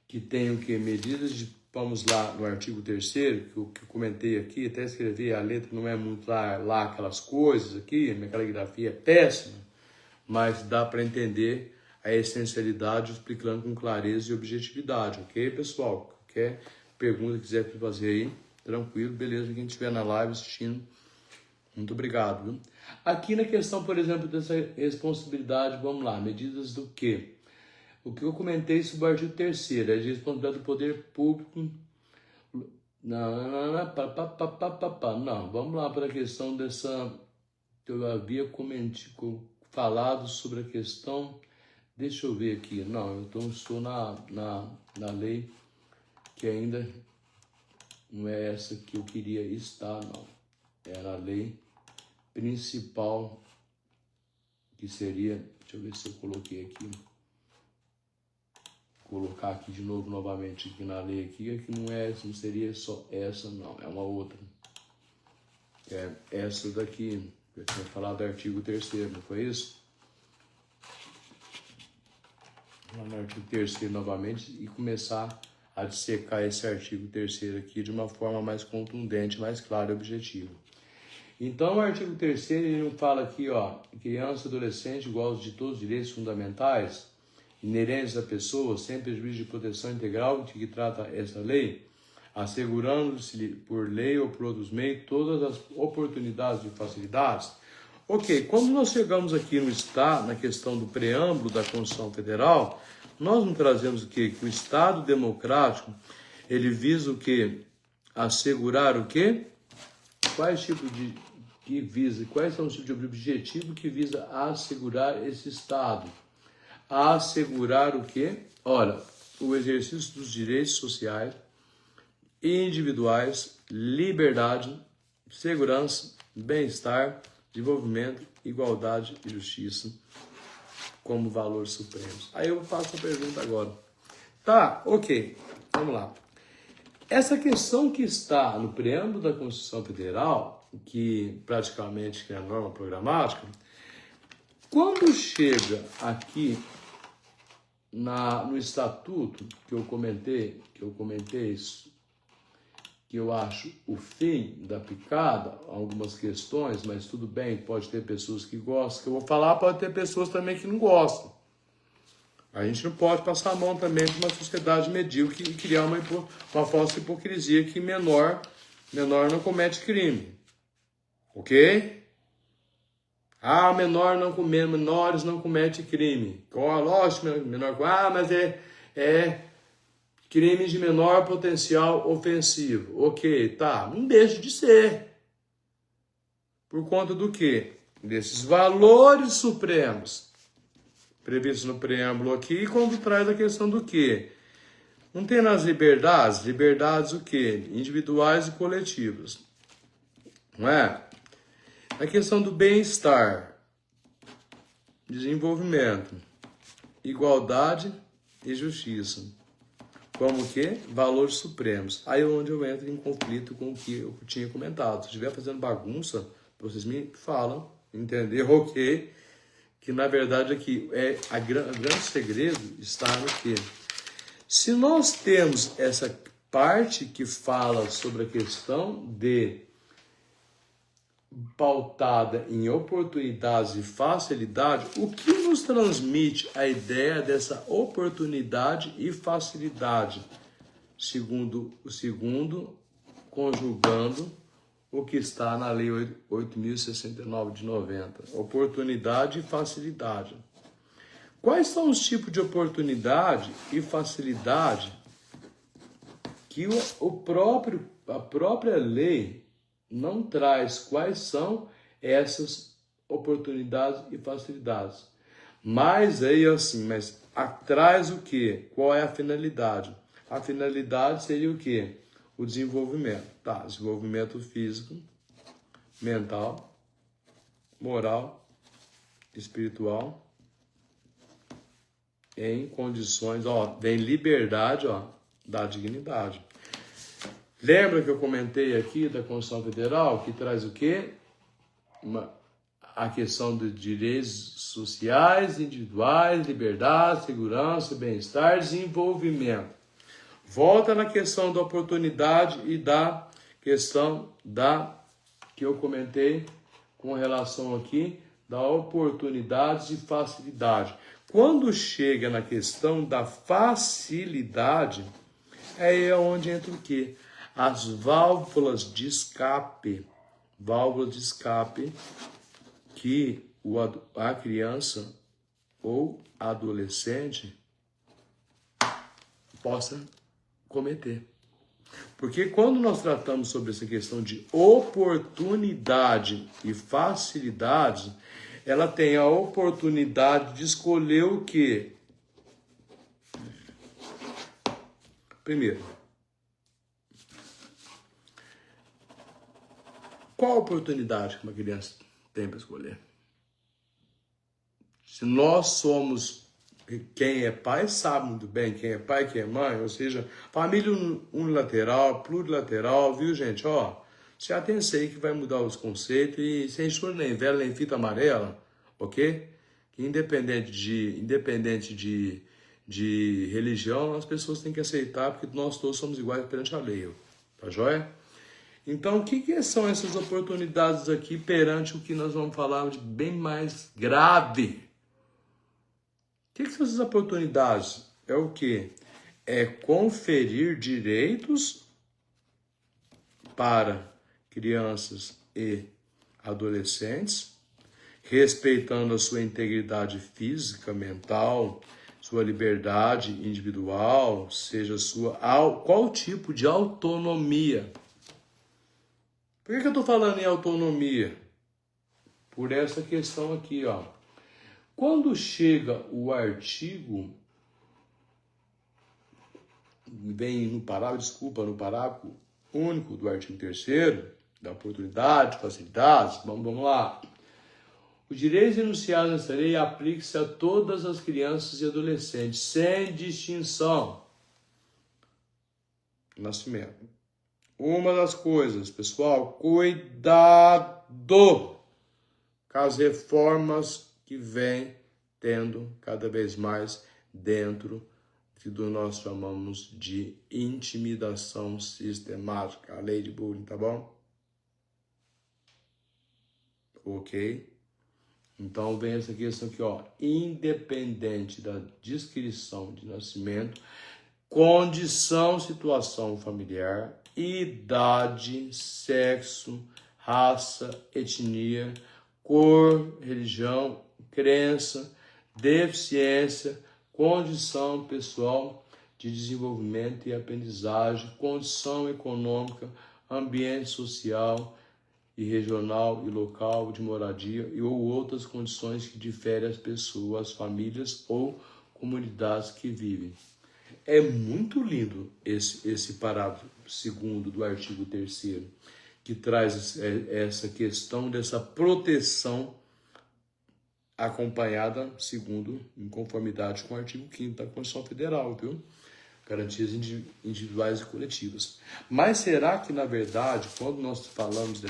S1: que tem o que? Medidas de, vamos lá, no artigo 3º, que eu comentei aqui, até escrevi, a letra não é muito lá aquelas coisas aqui, minha caligrafia é péssima, mas dá para entender a essencialidade, explicando com clareza e objetividade, ok, pessoal? Qualquer pergunta que quiser fazer aí, tranquilo, beleza, quem estiver na live assistindo, muito obrigado, viu? Aqui na questão, por exemplo, dessa responsabilidade, vamos lá, medidas do quê? O que eu comentei sobre o artigo 3º, é de responsabilidade do poder público. Não, vamos lá para a questão dessa, que eu havia falado sobre a questão, deixa eu ver aqui, não, então estou na lei que ainda não é essa que eu queria estar, não, era a lei principal, que seria, deixa eu ver se eu coloquei aqui, colocar aqui de novo, novamente, aqui na lei, aqui, que não é essa, não seria só essa, não, é uma outra. É essa daqui, eu tinha falado do artigo 3º, não foi isso? Lá no artigo 3º novamente e começar a dissecar esse artigo 3º aqui de uma forma mais contundente, mais clara e objetiva. Então, o artigo 3º, ele não fala aqui, ó, criança e adolescente igual de todos os direitos fundamentais inerentes à pessoa, sem prejuízo de proteção integral, de que trata essa lei, assegurando-se por lei ou por outros meios todas as oportunidades e facilidades. Ok, quando nós chegamos aqui na questão do preâmbulo da Constituição Federal, nós não trazemos o quê? Que o Estado democrático, ele visa o quê? Assegurar o quê? Quais são os tipos de objetivo que visa assegurar esse Estado? Assegurar o quê? Olha, o exercício dos direitos sociais, individuais, liberdade, segurança, bem-estar, desenvolvimento, igualdade e justiça como valores supremos. Aí eu faço a pergunta agora. Tá, ok, vamos lá. Essa questão que está no preâmbulo da Constituição Federal, que praticamente é a norma programática, quando chega aqui no Estatuto, que eu comentei isso, que eu acho o fim da picada, algumas questões, mas tudo bem, pode ter pessoas que gostam, que eu vou falar, pode ter pessoas também que não gostam. A gente não pode passar a mão também de uma sociedade medíocre e criar uma falsa hipocrisia que menor não comete crime. Ok? Menores não cometem crime. Lógico, menor, mas é crime de menor potencial ofensivo. Ok, tá. Não deixa de ser. Por conta do quê? Desses valores supremos previstos no preâmbulo aqui, quando traz a questão do quê? Não tem nas liberdades? Liberdades o quê? Individuais e coletivas. Não é? A questão do bem-estar, desenvolvimento, igualdade e justiça. Como que? Valores supremos. Aí é onde eu entro em conflito com o que eu tinha comentado. Se estiver fazendo bagunça, vocês me falam, entendeu? Ok. Que na verdade aqui o grande segredo está no quê? Se nós temos essa parte que fala sobre a questão de pautada em oportunidades e facilidade, o que nos transmite a ideia dessa oportunidade e facilidade? Segundo, conjugando o que está na Lei 8.069 de 90. Oportunidade e facilidade. Quais são os tipos de oportunidade e facilidade que a própria lei não traz? Quais são essas oportunidades e facilidades? Mas aí assim, traz o quê? Qual é a finalidade? A finalidade seria o quê? o desenvolvimento. Tá, desenvolvimento físico, mental, moral, espiritual, em condições, vem liberdade, da dignidade. Lembra que eu comentei aqui da Constituição Federal, que traz o quê? A questão dos direitos sociais, individuais, liberdade, segurança, bem-estar, desenvolvimento. Volta na questão da oportunidade e da questão que eu comentei com relação aqui, da oportunidade e facilidade. Quando chega na questão da facilidade, é onde entra o quê? As válvulas de escape. Válvulas de escape que a criança ou adolescente possa cometer. Porque quando nós tratamos sobre essa questão de oportunidade e facilidade, ela tem a oportunidade de escolher o quê? Primeiro, qual a oportunidade que uma criança tem para escolher? Se nós somos, quem é pai sabe muito bem quem é pai, quem é mãe, ou seja, família unilateral, plurilateral, viu, gente? Já pensei que vai mudar os conceitos e sem choro nem vela, nem fita amarela, ok? Que independente de religião, as pessoas têm que aceitar, porque nós todos somos iguais perante a lei, tá joia? Então, o que são essas oportunidades aqui perante o que nós vamos falar de bem mais grave? O que são essas oportunidades? É o quê? É conferir direitos para crianças e adolescentes, respeitando a sua integridade física, mental, sua liberdade individual, seja qual tipo de autonomia. Por que eu estou falando em autonomia? Por essa questão aqui, Quando chega o artigo, vem no parágrafo único do artigo 3º, da oportunidade, facilidades, vamos lá. Os direitos enunciados nesta lei aplicam-se a todas as crianças e adolescentes, sem distinção. Nascimento. Uma das coisas, pessoal, cuidado com as reformas que vem tendo cada vez mais dentro do que nós chamamos de intimidação sistemática, a lei de bullying, tá bom? Ok? Então vem essa questão aqui, independente da descrição de nascimento, condição, situação familiar, idade, sexo, raça, etnia, cor, religião, crença, deficiência, condição pessoal de desenvolvimento e aprendizagem, condição econômica, ambiente social e regional e local de moradia ou outras condições que diferem as pessoas, as famílias ou comunidades que vivem. É muito lindo esse parágrafo 2º do artigo 3º, que traz essa questão dessa proteção acompanhada, segundo, em conformidade com o artigo 5º da Constituição Federal, viu? Garantias individuais e coletivas. Mas será que, na verdade, quando nós falamos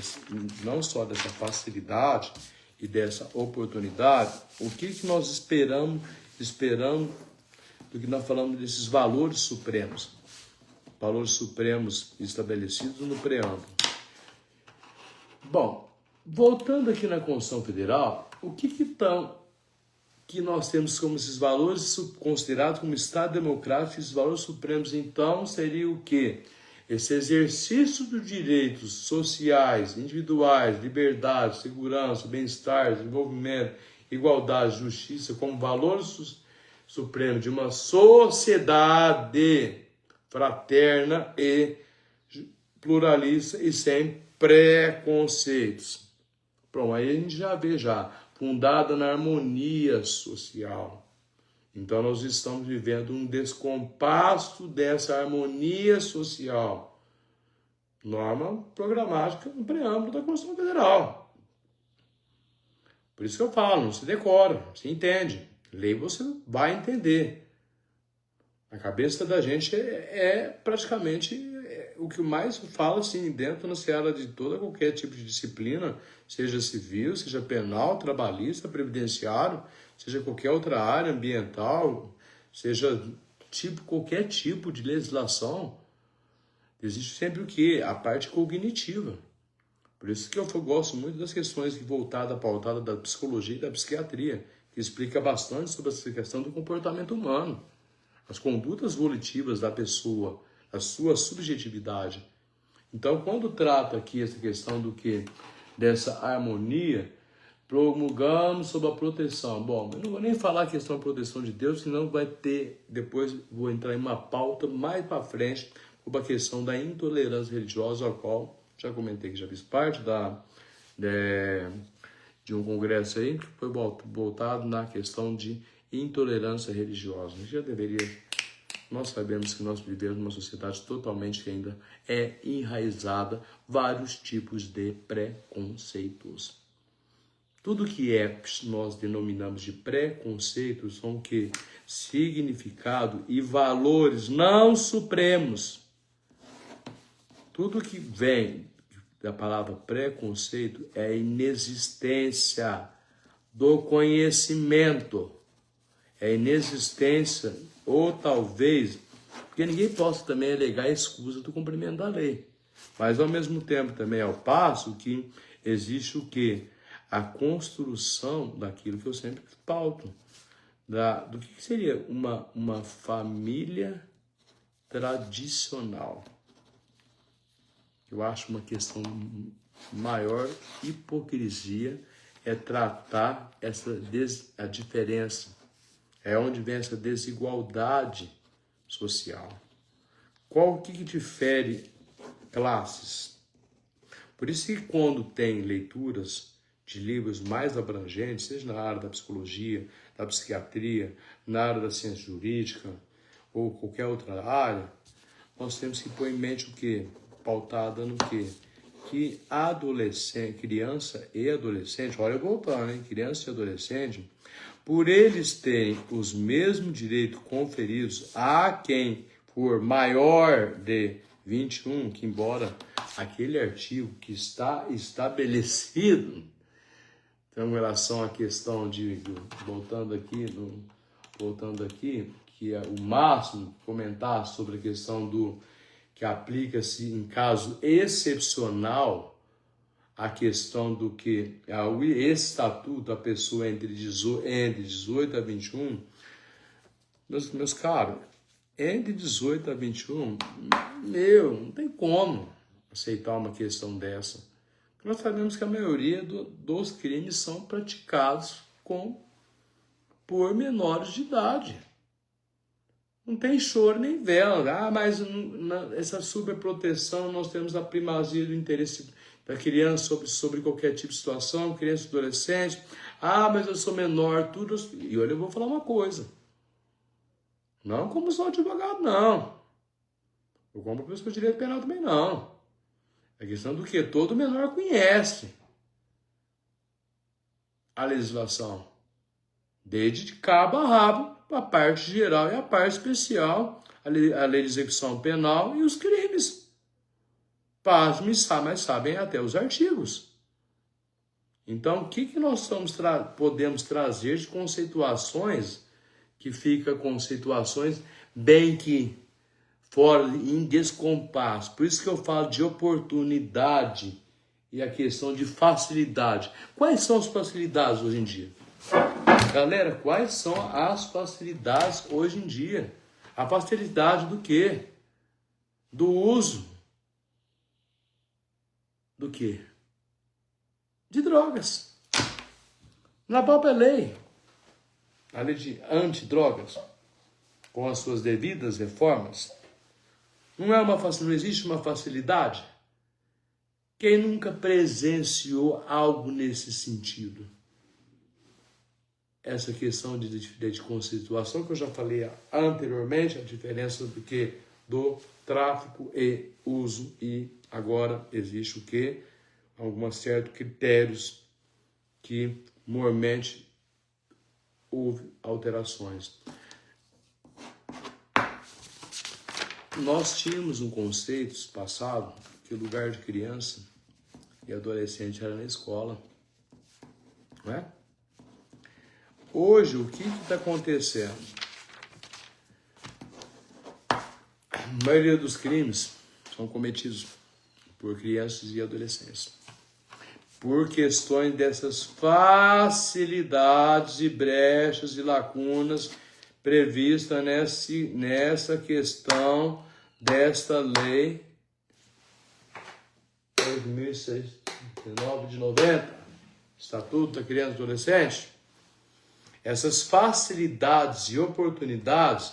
S1: não só dessa facilidade e dessa oportunidade, o que nós esperamos do que nós falamos desses valores supremos estabelecidos no preâmbulo? Bom, voltando aqui na Constituição Federal, o que nós temos como esses valores considerados como Estado Democrático, esses valores supremos, então, seria o quê? Esse exercício dos direitos sociais, individuais, liberdade, segurança, bem-estar, desenvolvimento, igualdade, justiça, como valores supremos de uma sociedade fraterna e pluralista e sem preconceitos. Pronto, aí a gente já vê fundada na harmonia social. Então nós estamos vivendo um descompasso dessa harmonia social. norma programática no preâmbulo da Constituição Federal. Por isso que eu falo, não se decora, se entende. Lei você vai entender. A cabeça da gente é praticamente o que mais fala assim, dentro na seara de toda qualquer tipo de disciplina, seja civil, seja penal, trabalhista, previdenciário, seja qualquer outra área, ambiental, seja qualquer tipo de legislação, existe sempre o quê? A parte cognitiva. Por isso que eu gosto muito das questões pautadas da psicologia e da psiquiatria, que explica bastante sobre essa questão do comportamento humano, as condutas volitivas da pessoa, a sua subjetividade. Então, quando trata aqui essa questão do que? Dessa harmonia, promulgamos sobre a proteção. Bom, eu não vou nem falar a questão da proteção de Deus, senão vai ter, depois vou entrar em uma pauta mais para frente, sobre a questão da intolerância religiosa, a qual já comentei que já fiz parte de um congresso aí, que foi voltado na questão de intolerância religiosa. Nós sabemos que nós vivemos numa sociedade totalmente que ainda é enraizada vários tipos de preconceitos. Tudo que nós denominamos de preconceitos são o que? Significado e valores não supremos. Tudo que vem da palavra preconceito é a inexistência do conhecimento. É a inexistência, ou talvez, porque ninguém possa também alegar a excusa do cumprimento da lei. Mas, ao mesmo tempo, também é ao passo que existe o quê? A construção daquilo que eu sempre pauto. Do que seria uma família tradicional. Eu acho uma questão maior hipocrisia é tratar a diferença. É onde vem essa desigualdade social. O que difere classes? Por isso que quando tem leituras de livros mais abrangentes, seja na área da psicologia, da psiquiatria, na área da ciência jurídica ou qualquer outra área, nós temos que pôr em mente o quê? Pautada no quê? Que criança e adolescente, olha voltando, hein? Criança e adolescente, por eles terem os mesmos direitos conferidos a quem for maior de 21, que embora aquele artigo que está estabelecido, então, em relação à questão voltando aqui, que é o máximo comentar sobre a questão que aplica-se em caso excepcional a questão do que esse estatuto, a pessoa entre 18 a 21, meus caros, entre 18 a 21, não tem como aceitar uma questão dessa. Nós sabemos que a maioria dos crimes são praticados por menores de idade. Não tem choro nem vela. Mas essa superproteção, nós temos a primazia do interesse da criança sobre qualquer tipo de situação, criança e adolescente. Mas eu sou menor, tudo. E olha, eu vou falar uma coisa. Não como sou advogado, não. Ou como professor de direito penal também, não. É questão do que todo menor conhece a legislação. Desde de cabo a rabo, a parte geral e a parte especial, a lei de execução penal e os crimes. Pasme, mas sabem até os artigos. Então, o que nós podemos trazer de conceituações que fica conceituações bem que fora, em descompasso. Por isso que eu falo de oportunidade e a questão de facilidade. Quais são as facilidades hoje em dia? Galera, quais são as facilidades hoje em dia? A facilidade do quê? Do uso. Do quê? De drogas. Na própria lei. A lei de antidrogas, com as suas devidas reformas, não existe uma facilidade? Quem nunca presenciou algo nesse sentido? Essa questão de conceituação que eu já falei anteriormente, a diferença do tráfico e uso, e agora existe o quê? Alguns certos critérios que normalmente houve alterações. Nós tínhamos um conceito passado que o lugar de criança e adolescente era na escola, não é? Hoje, o que está acontecendo? A maioria dos crimes são cometidos por crianças e adolescentes, por questões dessas facilidades e brechas e lacunas previstas nessa questão desta lei 1019 de 90, Estatuto da Criança e Adolescente. Essas facilidades e oportunidades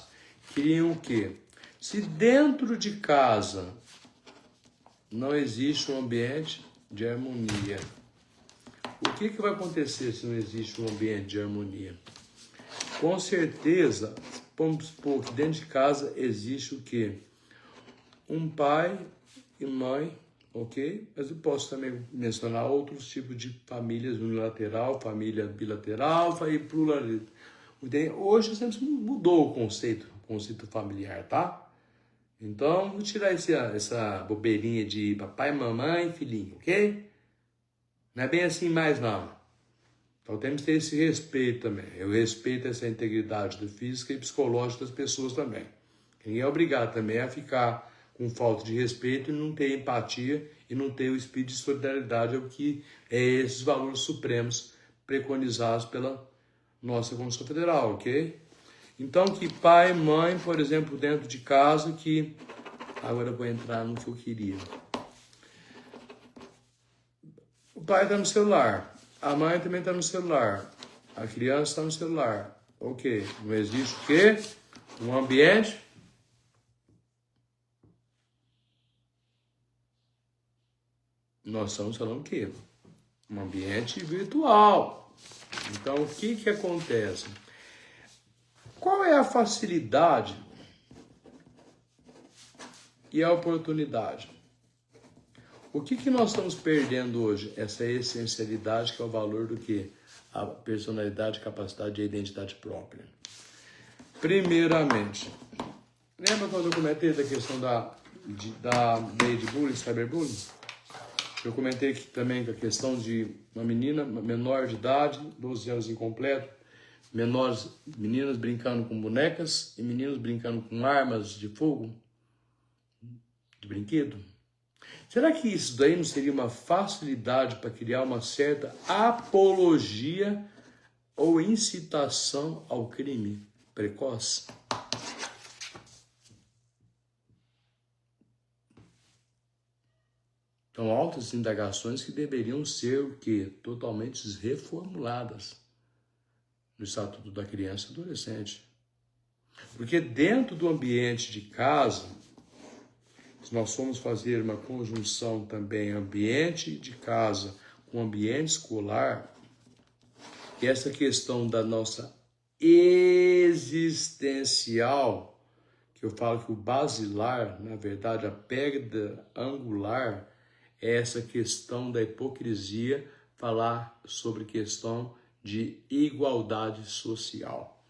S1: criam o quê? Se dentro de casa não existe um ambiente de harmonia, o que vai acontecer se não existe um ambiente de harmonia? Com certeza, vamos supor que dentro de casa existe o quê? Um pai e mãe, ok? Mas eu posso também mencionar outros tipos de famílias, unilateral, família bilateral e pluralidade. Hoje sempre mudou o conceito familiar, tá? Então, vou tirar essa bobeirinha de papai, mamãe, filhinho, ok? Não é bem assim mais, não. Então, temos que ter esse respeito também. Eu respeito essa integridade física e psicológica das pessoas também. Ninguém é obrigado também a ficar com falta de respeito e não ter empatia e não ter o espírito de solidariedade, é o que é esses valores supremos preconizados pela nossa Constituição Federal, ok? Então, que pai, mãe, por exemplo, dentro de casa, que... Agora eu vou entrar no que eu queria. O pai está no celular, a mãe também está no celular, a criança está no celular. Ok, não existe o quê? Um ambiente... Nós estamos falando o quê? Um ambiente virtual. Então, o que acontece? Qual é a facilidade e a oportunidade? O que nós estamos perdendo hoje? Essa essencialidade que é o valor do quê? A personalidade, capacidade e a identidade própria. Primeiramente, lembra quando eu comentei da questão da lei de bullying, cyberbullying? Eu comentei aqui também que a questão de uma menina menor de idade, 12 anos incompleto, meninas brincando com bonecas e meninos brincando com armas de fogo, de brinquedo. Será que isso daí não seria uma facilidade para criar uma certa apologia ou incitação ao crime precoce? Então, altas indagações que deveriam ser o quê? Totalmente reformuladas no Estatuto da Criança e Adolescente. Porque dentro do ambiente de casa, se nós formos fazer uma conjunção também ambiente de casa com ambiente escolar, e essa questão da nossa existencial, que eu falo que o basilar, na verdade, a pedra angular, é essa questão da hipocrisia, falar sobre questão de igualdade social.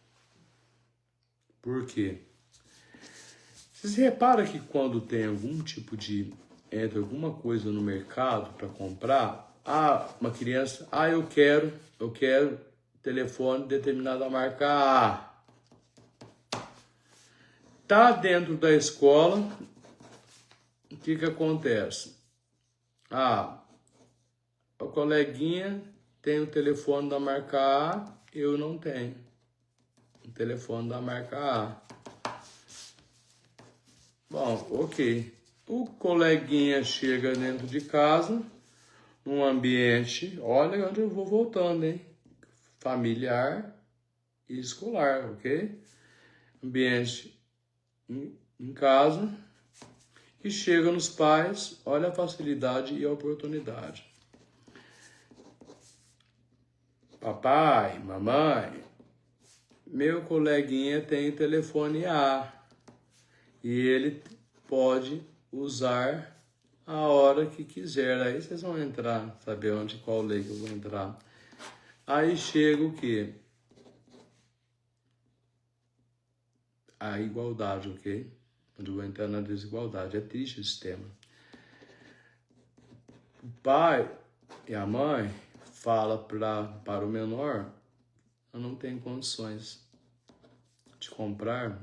S1: Por quê? Vocês reparam que quando tem algum tipo de... entra alguma coisa no mercado para comprar, uma criança, eu quero telefone de determinada marca A. Tá dentro da escola, o que acontece? A coleguinha tem o telefone da marca A, eu não tenho o telefone da marca A. Bom, ok. O coleguinha chega dentro de casa, num ambiente, olha onde eu vou voltando, hein? Familiar e escolar, ok? Ambiente em casa, e chega nos pais, olha a facilidade e a oportunidade. Papai, mamãe, meu coleguinha tem telefone A e ele pode usar a hora que quiser. Aí vocês vão entrar, saber onde, qual lei que eu vou entrar. Aí chega o quê? A igualdade, ok? Onde eu vou entrar na desigualdade. É triste esse tema. O pai e a mãe fala para o menor: eu não tenho condições de comprar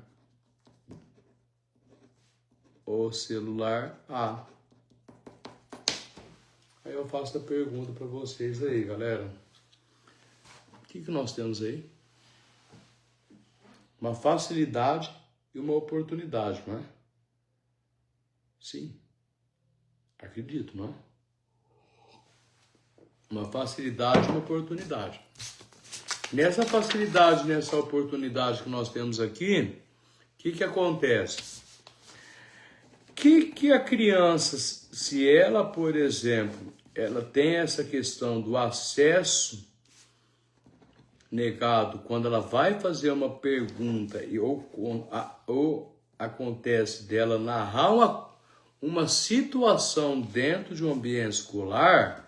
S1: o celular A. Aí eu faço a pergunta para vocês aí, galera. O que nós temos aí? Uma facilidade e uma oportunidade, não é? Sim. Acredito, não é? Uma facilidade e uma oportunidade. Nessa facilidade, nessa oportunidade que nós temos aqui, o que acontece? Que a criança, se ela, por exemplo, ela tem essa questão do acesso negado, quando ela vai fazer uma pergunta ou acontece dela narrar uma situação dentro de um ambiente escolar,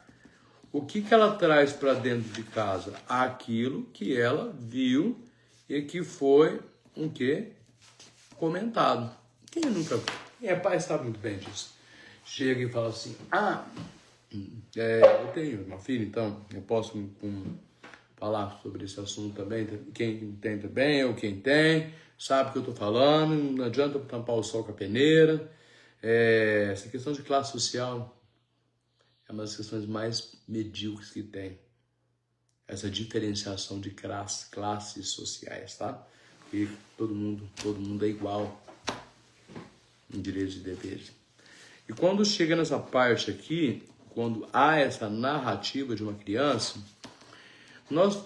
S1: o que ela traz para dentro de casa? Aquilo que ela viu e que foi um quê? Comentado. Quem nunca... Quem é pai sabe muito bem disso. Chega e fala assim, eu tenho uma filha, então eu posso falar sobre esse assunto também. Quem tem também, ou quem tem, sabe o que eu estou falando. Não adianta tampar o sol com a peneira. Essa questão de classe social é uma das questões mais medíocres que tem. Essa diferenciação de classes sociais, tá? E todo mundo é igual em direitos e deveres. E quando chega nessa parte aqui, quando há essa narrativa de uma criança, nós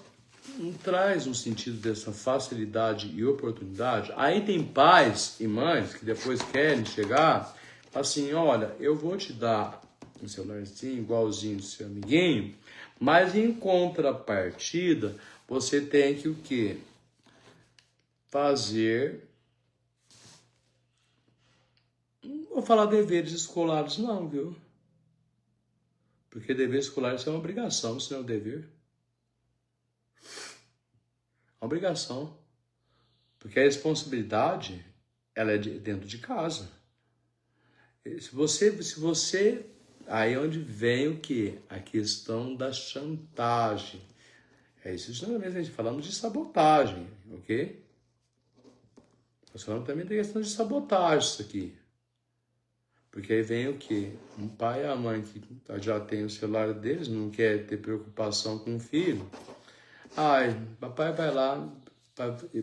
S1: não traz um sentido dessa facilidade e oportunidade. Aí tem pais e mães que depois querem chegar assim, olha, eu vou te dar um celularzinho igualzinho do seu amiguinho, mas em contrapartida, você tem que o quê? Fazer... Não vou falar deveres escolares não, viu? Porque dever escolar isso é uma obrigação, isso não é um dever. É uma obrigação. Porque a responsabilidade, ela é dentro de casa. Se você... Aí é onde vem o quê? A questão da chantagem. É isso justamente a gente falando de sabotagem, ok? Nós falamos também da questão de sabotagem isso aqui. Porque aí vem o quê? Um pai e a mãe que já tem o celular deles, não quer ter preocupação com o filho. Ai, papai vai lá,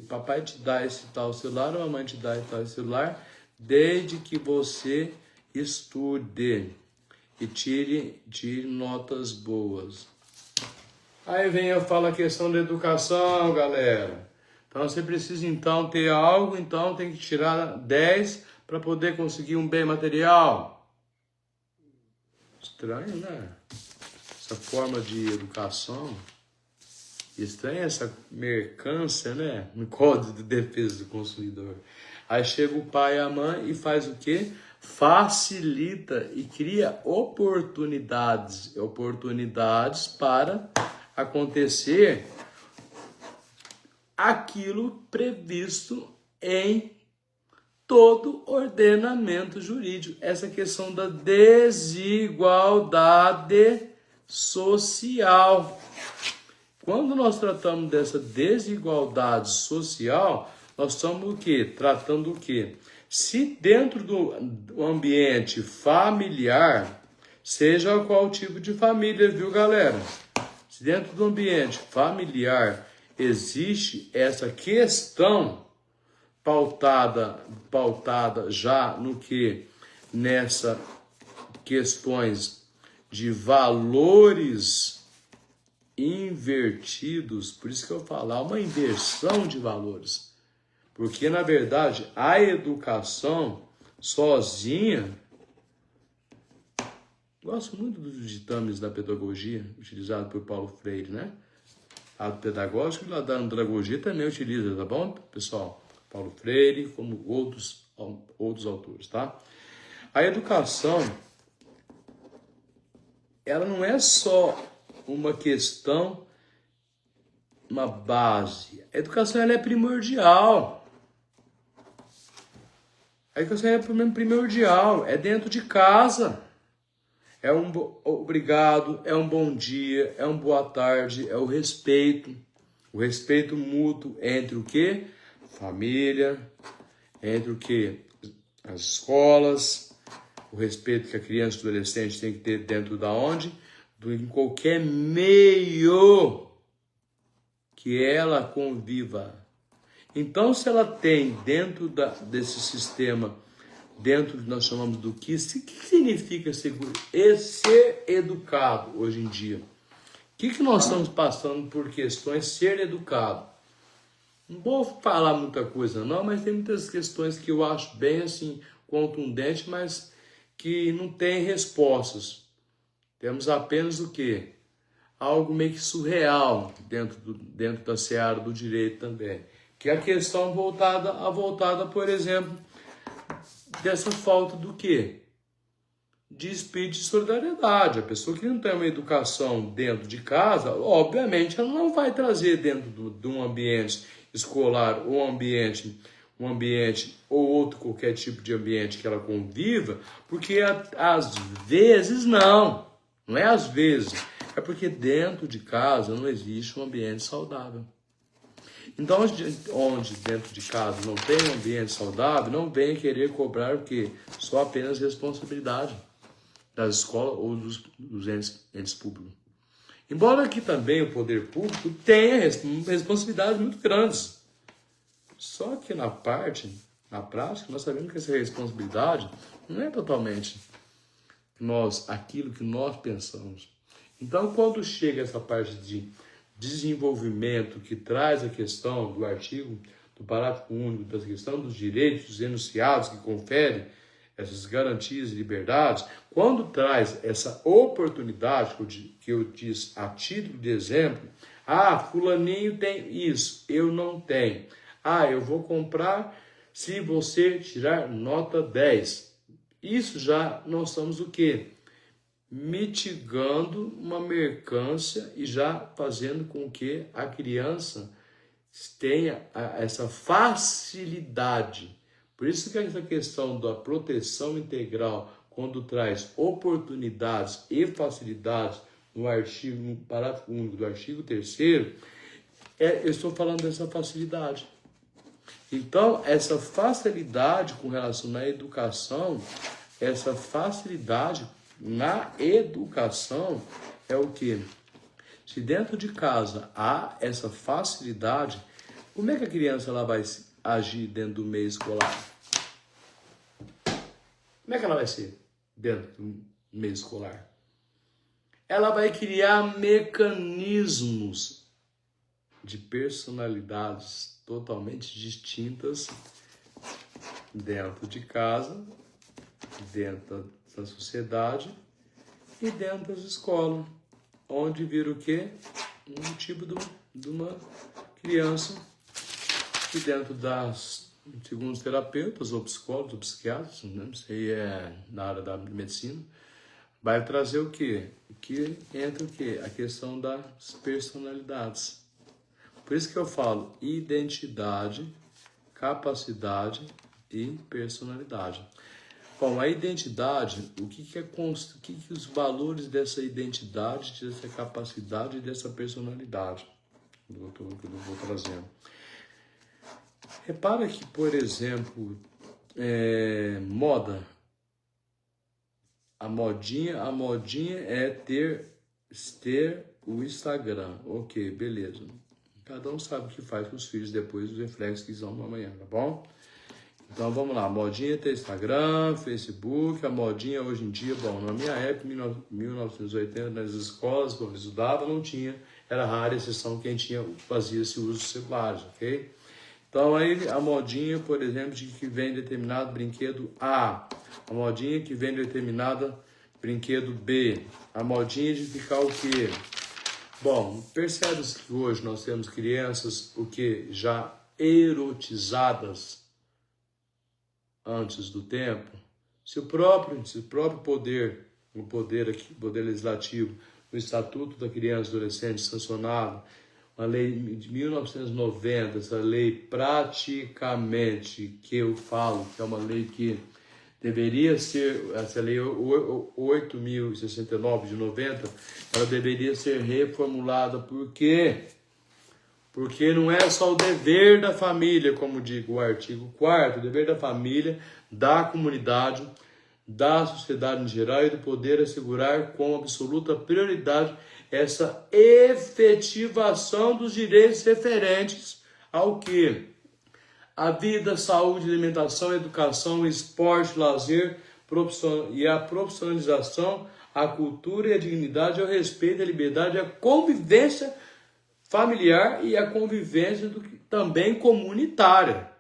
S1: papai te dá esse tal celular, ou a mãe te dá esse tal celular, desde que você estude e tire notas boas. Aí vem eu falo a questão da educação, galera. Então você precisa então ter algo, então tem que tirar 10 para poder conseguir um bem material. Estranho, né? Essa forma de educação. Estranha essa mercância, né? No Código de Defesa do Consumidor. Aí chega o pai e a mãe e faz o quê? Facilita e cria oportunidades para acontecer aquilo previsto em todo ordenamento jurídico. Essa questão da desigualdade social. Quando nós tratamos dessa desigualdade social, nós estamos o quê? Tratando o quê? Se dentro do ambiente familiar, seja qual tipo de família, viu, galera? Se dentro do ambiente familiar existe essa questão pautada já no que? Nessa questões de valores invertidos, por isso que eu falo, há uma inversão de valores. Porque, na verdade, a educação sozinha... Gosto muito dos ditames da pedagogia, utilizado por Paulo Freire, né? Lado pedagógico e lado da andragogia também utiliza, tá bom, pessoal? Paulo Freire, como outros outros autores, tá? A educação, ela não é só uma questão, uma base. A educação, ela é primordial. A educação é primordial, é dentro de casa. É um obrigado, é um bom dia, é um boa tarde, é o respeito. O respeito mútuo entre o quê? Família, entre o quê? As escolas, o respeito que a criança e o adolescente tem que ter dentro da onde? Em qualquer meio que ela conviva. Então, se ela tem dentro desse sistema, dentro do que nós chamamos do que significa ser educado hoje em dia? O que nós estamos passando por questões ser educado? Não vou falar muita coisa não, mas tem muitas questões que eu acho bem assim contundentes, mas que não tem respostas. Temos apenas o quê? Algo meio que surreal dentro da seara do direito também. Que é a questão voltada, por exemplo, dessa falta do quê? De espírito de solidariedade. A pessoa que não tem uma educação dentro de casa, obviamente, ela não vai trazer dentro de um ambiente escolar ou um ambiente ou outro qualquer tipo de ambiente que ela conviva, porque às vezes não é às vezes, é porque dentro de casa não existe um ambiente saudável. Então, onde dentro de casa não tem um ambiente saudável, não venha querer cobrar o quê? Só apenas responsabilidade das escolas ou dos entes públicos. Embora aqui também o poder público tenha responsabilidades muito grandes. Só que na prática, nós sabemos que essa responsabilidade não é totalmente aquilo que nós pensamos. Então, quando chega essa parte de desenvolvimento que traz a questão do artigo, do parágrafo único, da questão dos direitos dos enunciados que conferem essas garantias e liberdades, quando traz essa oportunidade, que eu disse a título de exemplo, fulaninho tem isso, eu não tenho. Eu vou comprar se você tirar nota 10. Isso já nós estamos o quê? Mitigando uma mercância e já fazendo com que a criança tenha essa facilidade. Por isso que essa questão da proteção integral, quando traz oportunidades e facilidades no parágrafo único do artigo 3º, eu estou falando dessa facilidade. Então, essa facilidade com relação à educação, essa facilidade na educação é o quê? Se dentro de casa há essa facilidade, como é que a criança ela vai agir dentro do meio escolar? Como é que ela vai ser dentro do meio escolar? Ela vai criar mecanismos de personalidades totalmente distintas dentro de casa, dentro da sociedade e dentro das escolas, onde vira o quê? Um tipo de uma criança que dentro segundo os terapeutas, ou psicólogos, ou psiquiatras, não sei, na área da medicina, vai trazer o quê? Que entra o quê? A questão das personalidades. Por isso que eu falo identidade, capacidade e personalidade. Bom, a identidade, o que os valores dessa identidade, dessa capacidade e dessa personalidade que eu vou trazendo. Repara que, por exemplo, moda. A modinha é ter o Instagram. Ok, beleza. Cada um sabe o que faz com os filhos depois dos reflexos que são amanhã, tá bom? Então vamos lá, a modinha é ter Instagram, Facebook, a modinha hoje em dia, bom, na minha época, 1980, nas escolas que eu estudava, não tinha, era rara a exceção quem fazia esse uso de celulares, ok? Então aí a modinha, por exemplo, de que vem determinado brinquedo A, a modinha que vem determinada brinquedo B, a modinha de ficar o quê? Bom, percebe-se que hoje nós temos crianças, o que? Já erotizadas, antes do tempo, se o próprio poder, o poder legislativo, o Estatuto da Criança e do Adolescente sancionado, uma lei de 1990, essa lei praticamente que eu falo, que é uma lei que deveria ser, essa lei 8.069 de 90, ela deveria ser reformulada. Por quê? Porque não é só o dever da família, como diz o artigo 4º, o dever da família, da comunidade, da sociedade em geral e do poder assegurar com absoluta prioridade essa efetivação dos direitos referentes ao quê? A vida, saúde, alimentação, educação, esporte, lazer e a profissionalização, a cultura e a dignidade, o respeito, a liberdade, a convivência familiar e a convivência também comunitária.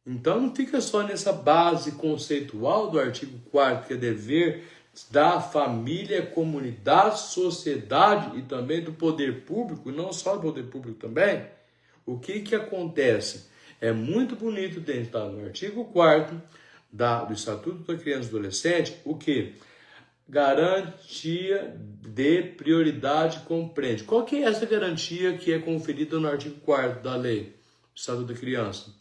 S1: Então não fica só nessa base conceitual do artigo 4º, que é dever da família, comunidade, sociedade e também do poder público, e não só do poder público também. O que acontece? É muito bonito dentro do artigo 4º do Estatuto da Criança e do Adolescente, o que? Garantia de prioridade compreende. Qual que é essa garantia que é conferida no artigo 4º da lei do Estatuto da Criança?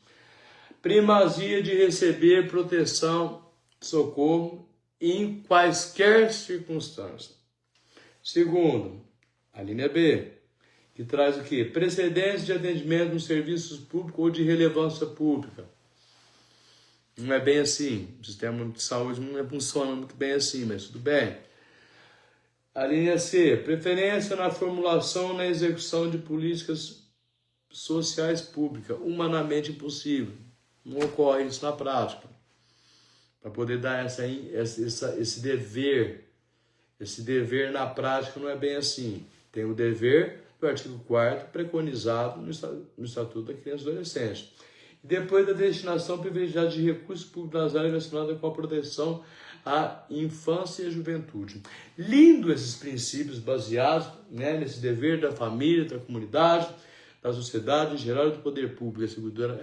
S1: Primazia de receber proteção, socorro em quaisquer circunstâncias. Segundo, a linha B, que traz o quê? Precedência de atendimento nos serviços públicos ou de relevância pública. Não é bem assim. O sistema de saúde não funciona muito bem assim, mas tudo bem. A linha C, preferência na formulação e na execução de políticas sociais públicas, humanamente impossível. Não ocorre isso na prática. Para poder dar esse dever na prática não é bem assim. Tem o dever do artigo 4º preconizado no Estatuto da Criança e do Adolescente. E depois da destinação privilegiada de recursos públicos nas áreas relacionadas com a proteção à infância e à juventude. Lindo esses princípios baseados, nesse dever da família, da comunidade, da sociedade em geral e do poder público,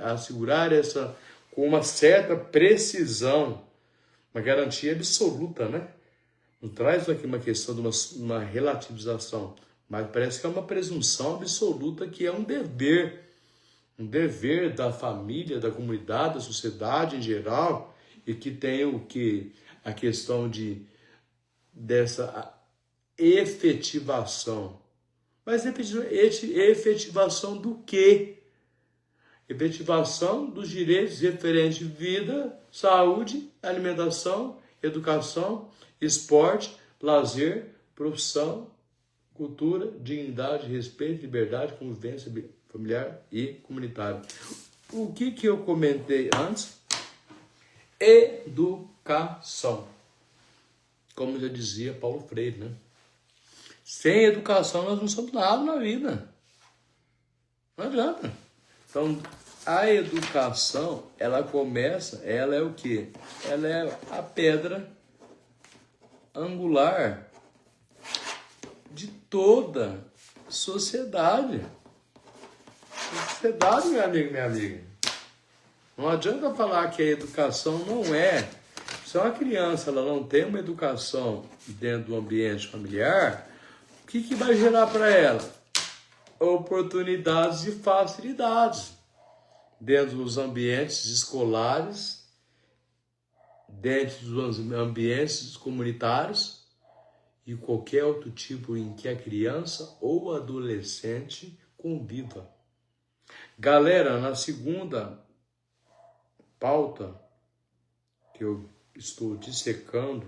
S1: assegurar essa com uma certa precisão, uma garantia absoluta, né? Não traz aqui uma questão de uma relativização, mas parece que é uma presunção absoluta que é um dever da família, da comunidade, da sociedade em geral, e que tem a questão dessa efetivação. Mas efetivação do quê? Efetivação dos direitos referentes à vida, saúde, alimentação, educação, esporte, lazer, profissão, cultura, dignidade, respeito, liberdade, convivência familiar e comunitária. O que eu comentei antes? Educação. Como já dizia Paulo Freire, né? Sem educação nós não somos nada na vida. Não adianta. Então, a educação, ela é o quê? Ela é a pedra angular de toda sociedade. Sociedade, meu amigo, minha amiga. Não adianta falar que a educação não é. Se uma criança ela não tem uma educação dentro do ambiente familiar, o que vai gerar para ela? Oportunidades e facilidades dentro dos ambientes escolares, dentro dos ambientes comunitários e qualquer outro tipo em que a criança ou adolescente conviva. Galera, na segunda pauta que eu estou dissecando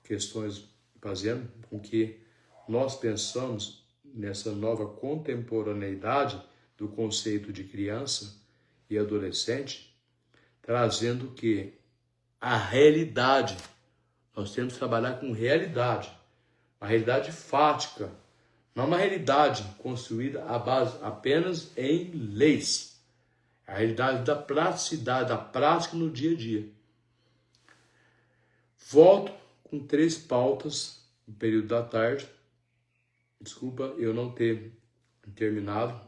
S1: questões fazendo com que nós pensamos nessa nova contemporaneidade do conceito de criança e adolescente, trazendo que a realidade, nós temos que trabalhar com realidade, uma realidade fática, não uma realidade construída à base apenas em leis, a realidade da praticidade, da prática no dia a dia. Volto com 3 pautas no período da tarde. Desculpa eu não ter terminado.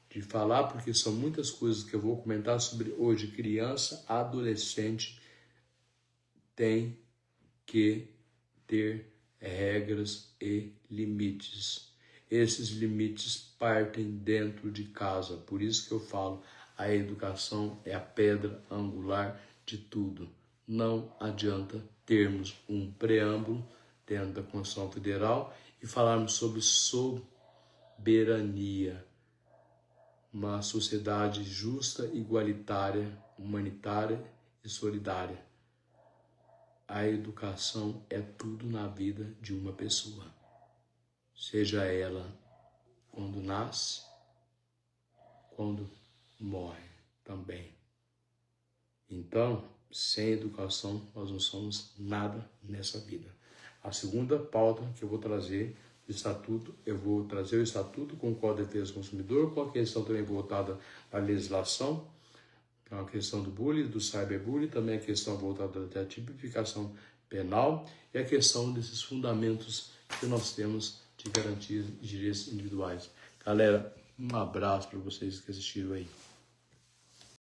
S1: de falar, porque são muitas coisas que eu vou comentar sobre hoje. Criança, adolescente tem que ter regras e limites. Esses limites partem dentro de casa. Por isso que eu falo, a educação é a pedra angular de tudo. Não adianta termos um preâmbulo dentro da Constituição Federal e falarmos sobre soberania. Uma sociedade justa, igualitária, humanitária e solidária. A educação é tudo na vida de uma pessoa. Seja ela quando nasce, quando morre também. Então, sem educação, nós não somos nada nessa vida. A segunda pauta que eu vou trazer, o Estatuto, eu vou trazer o Estatuto com o Código de Defesa do Consumidor, com a questão também voltada à legislação, que é uma questão do bullying, do cyberbullying, também a questão voltada da tipificação penal e a questão desses fundamentos que nós temos de garantia de direitos individuais. Galera, um abraço para vocês que assistiram aí.